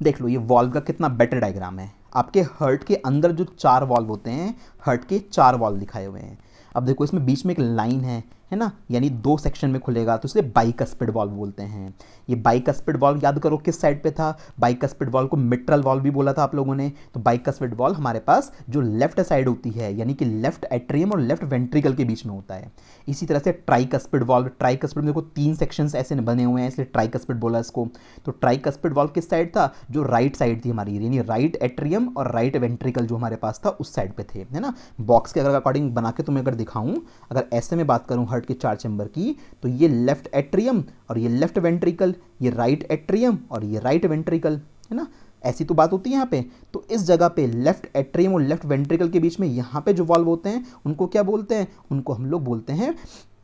Speaker 1: देख लो ये वॉल्व का कितना बेटर डायग्राम है। आपके हर्ट के अंदर जो 4 वॉल्व होते हैं, हर्ट के 4 वॉल्व दिखाए हुए हैं। अब देखो इसमें बीच में एक लाइन है ना, यानी 2 सेक्शन में खुलेगा, तो इसलिए बाइकस्पिड वॉल्व बोलते हैं। ये बाइकस्पिड वॉल्व याद करो किस साइड पे था, बाइकस्पिड वॉल्व को मिट्रल वॉल्व भी बोला था आप लोगों ने। तो बाइकस्पिड वॉल्व हमारे पास जो लेफ्ट साइड होती है, यानी कि लेफ्ट एट्रियम और लेफ्ट वेंट्रिकल के बीच में होता है। इसी तरह से ट्राइकस्पिड वॉल्व, ट्राइकस्पिड में देखो 3 सेक्शंस ऐसे बने हुए हैं, इसलिए ट्राइकस्पिड बोला इसको। तो ट्राइकस्पिड वॉल्व किस साइड था, जो राइट साइड थी हमारी, यानी राइट एट्रियम और राइट वेंट्रिकल जो हमारे पास था उस साइड पे थे, है ना। बॉक्स के अगर अकॉर्डिंग बना के तुम्हें अगर दिखाऊं, अगर ऐसे में बात करूं हार्ट के 4 चैम्बर की, तो ये लेफ्ट एट्रियम और ये लेफ्ट वेंट्रिकल, ये राइट एट्रियम और ये राइट वेंट्रिकल, है ना। ऐसी तो बात होती है यहाँ पे। तो इस जगह पे लेफ्ट एट्रियम और लेफ्ट वेंट्रिकल के बीच में यहाँ पे जो वॉल्व होते हैं उनको क्या बोलते हैं, उनको हम लोग बोलते हैं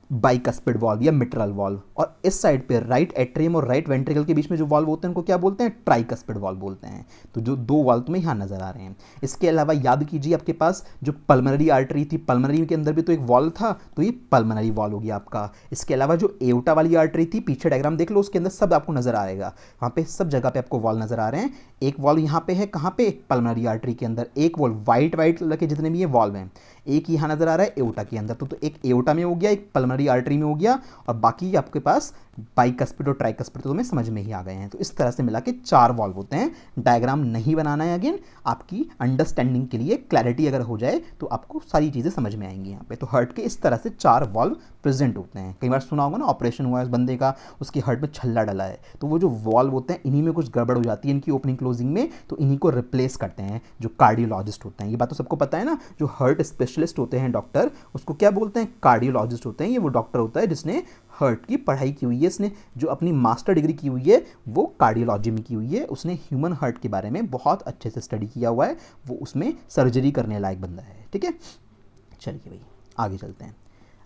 Speaker 1: बाइकस्पिड वॉल्व या मिट्रल वॉल्व। और इस साइड पे राइट एट्रियम और राइट वेंट्रिकल के बीच में जो वॉल्व होते हैं उनको क्या बोलते हैं, ट्राइकस्पिड वॉल्व बोलते हैं। तो जो 2 वॉल्व तुम्हें यहाँ नजर आ रहे हैं। इसके अलावा याद कीजिए आपके पास जो पल्मोनरी आर्टरी थी, पल्मोनरी के अंदर भी तो एक वॉल्व था, तो ये पल्मोनरी वॉल्व हो गया आपका। इसके अलावा जो एओर्टा वाली आर्टरी थी, पीछे डायग्राम देख लो, उसके अंदर सब आपको नजर आएगा, वहाँ पे सब जगह पे आपको वॉल्व नजर आ रहे हैं। एक वॉल्व यहाँ पे है, कहाँ पे, पल्मोनरी आर्टरी के अंदर। एक वॉल्व वाइट कलर के जितने भी ये वॉल्व हैं, एक यहाँ नजर आ रहा है एओर्टा के अंदर। तो एक एओर्टा में हो गया, एक पल्मोनरी आर्टरी में हो गया, और बाकी आपके पास बाइकस्पिड और ट्राइकस्पिड तो तुम्हें समझ में ही आ गए हैं। तो इस तरह से मिला के 4 वॉल्व होते हैं। डायग्राम नहीं बनाना है, अगेन आपकी अंडरस्टैंडिंग के लिए, क्लैरिटी अगर हो जाए तो आपको सारी चीज़ें समझ में आएंगी यहाँ पे। तो हर्ट के इस तरह से 4 वॉल्व प्रेजेंट होते हैं। कई बार सुना होगा ना, ऑपरेशन हुआ है उस बंदे का, उसकी हर्ट में छल्ला डला है, तो वो जो वॉल्व होते हैं इन्हीं में कुछ गड़बड़ हो जाती है इनकी ओपनिंग क्लोजिंग में, तो इन्हीं को रिप्लेस करते हैं जो कार्डियोलॉजिस्ट होते हैं। ये बात तो सबको पता है ना। जो हर्ट स्पेशलिस्ट होते हैं डॉक्टर, उसको क्या बोलते हैं, कार्डियोलॉजिस्ट होते हैं। ये वो डॉक्टर होता है जिसने हर्ट की पढ़ाई की हुई है, इसने जो अपनी मास्टर डिग्री की हुई है वो कार्डियोलॉजी में की हुई है। उसने ह्यूमन हार्ट के बारे में बहुत अच्छे से स्टडी किया हुआ है, वो उसमें सर्जरी करने लायक बंदा है, ठीक है। चलिए भाई आगे चलते हैं।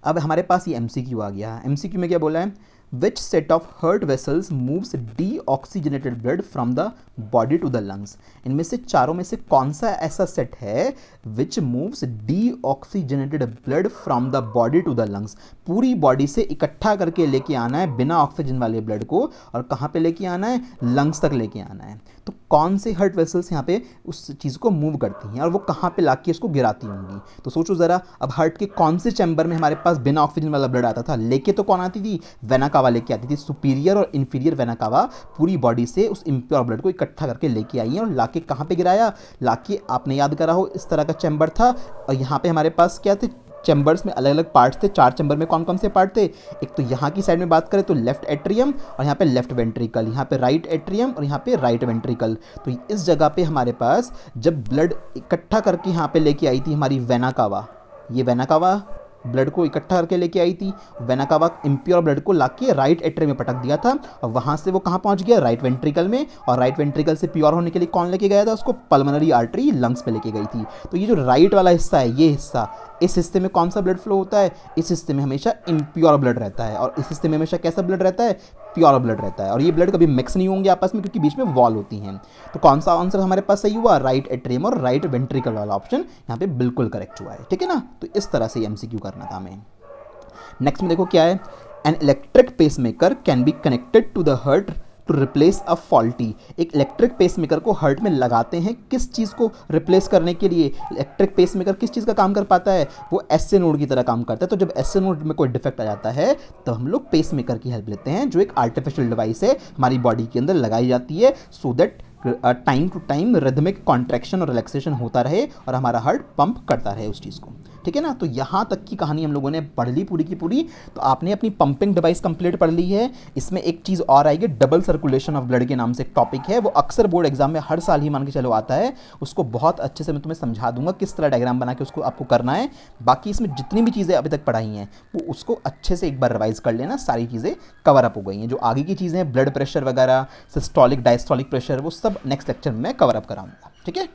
Speaker 1: अब हमारे पास ये एमसीक्यू आ गया। एमसीक्यू में क्या बोला है, which set of heart vessels moves deoxygenated blood from the body to the lungs. इनमें से चारों में से कौन सा ऐसा सेट है which moves deoxygenated blood from the body to the lungs. पूरी बॉडी से इकट्ठा करके लेके आना है बिना ऑक्सीजन वाले ब्लड को, और कहाँ पे लेके आना है, लंग्स तक लेके आना है। तो कौन से हर्ट वेसल्स यहाँ पे उस चीज़ को मूव करती हैं और वो कहाँ पे लाके इसको गिराती होंगी। तो सोचो ज़रा, अब हार्ट के कौन से चैम्बर में हमारे पास बिना ऑक्सीजन वाला ब्लड आता था, लेके तो कौन आती थी, वेना कावा लेके आती थी। सुपीरियर और इन्फीरियर वेना कावा पूरी बॉडी से उस इम्प्योर ब्लड को इकट्ठा करके लेके आई है और लाके कहाँ पे गिराया, लाके आपने याद करा हो इस तरह का चैम्बर था, और यहाँ पे हमारे पास क्या थे, चैम्बर्स में अलग अलग पार्ट्स थे। 4 चैम्बर में कौन कौन से पार्ट थे, एक तो यहाँ की साइड में बात करें तो लेफ्ट एट्रियम, और यहाँ पे लेफ्ट वेंट्रिकल, यहाँ पे राइट एट्रियम और यहाँ पे राइट वेंट्रिकल। तो इस जगह पे हमारे पास जब ब्लड इकट्ठा करके यहाँ पे लेके आई थी हमारी वेना कावा, ये वेना कावा ब्लड को इकट्ठा करके लेके आई थी, वेना कावा इम्प्योर ब्लड को लाके राइट एट्रियम में पटक दिया था, और वहाँ से वो कहाँ पहुँच गया, राइट वेंट्रिकल में, और राइट वेंट्रिकल से प्योर होने के लिए कौन लेके गया था उसको, पल्मोनरी आर्टरी लंग्स पे लेके गई थी। तो ये जो राइट वाला हिस्सा है, ये हिस्सा, इस हिस्से में कौन सा ब्लड फ्लो होता है, इस हिस्से में हमेशा इम्प्योर ब्लड रहता है, और इस हिस्से में हमेशा कैसा ब्लड रहता है, प्योर ब्लड रहता है। और ये ब्लड कभी मिक्स नहीं होंगे आपस में, क्योंकि बीच में वॉल होती हैं। तो कौन सा आंसर हमारे पास सही हुआ, राइट एट्रियम और राइट वेंट्रिकल वाला ऑप्शन यहाँ पे बिल्कुल करेक्ट हुआ है, ठीक है ना। तो इस तरह से एमसीक्यू करना था हमें। नेक्स्ट में देखो क्या है, an electric pacemaker can be connected to the heart to replace a faulty. एक इलेक्ट्रिक पेसमेकर को हार्ट में लगाते हैं किस चीज़ को रिप्लेस करने के लिए। इलेक्ट्रिक पेसमेकर किस चीज़ का काम कर पाता है, वो एसए नोड की तरह काम करता है। तो जब एसए नोड में कोई डिफेक्ट आ जाता है तो हम लोग पेसमेकर की हेल्प लेते हैं, जो एक आर्टिफिशियल डिवाइस है हमारी बॉडी के अंदर लगाई जाती है, so that time to time rhythmic contraction और रिलैक्सेशन होता रहे और हमारा हार्ट पंप करता रहे उस चीज़ को। ठीक है ना। तो यहाँ तक की कहानी हम लोगों ने पढ़ ली पूरी की पूरी। तो आपने अपनी पंपिंग डिवाइस कंप्लीट पढ़ ली है। इसमें एक चीज़ और आएगी, डबल सर्कुलेशन ऑफ ब्लड के नाम से एक टॉपिक है, वो अक्सर बोर्ड एग्जाम में हर साल ही मान के चलो आता है। उसको बहुत अच्छे से मैं तुम्हें समझा दूंगा किस तरह डायग्राम बना के उसको आपको करना है। बाकी इसमें जितनी भी चीज़ें अभी तक पढ़ाई हैं वो उसको अच्छे से एक बार रिवाइज कर लेना, सारी चीज़ें कवर अप हो गई हैं। जो आगे की चीज़ें हैं, ब्लड प्रेशर वगैरह, सिस्टोलिक डायस्टोलिक प्रेशर, वो सब नेक्स्ट लेक्चर में कवर अप कराऊंगा, ठीक है।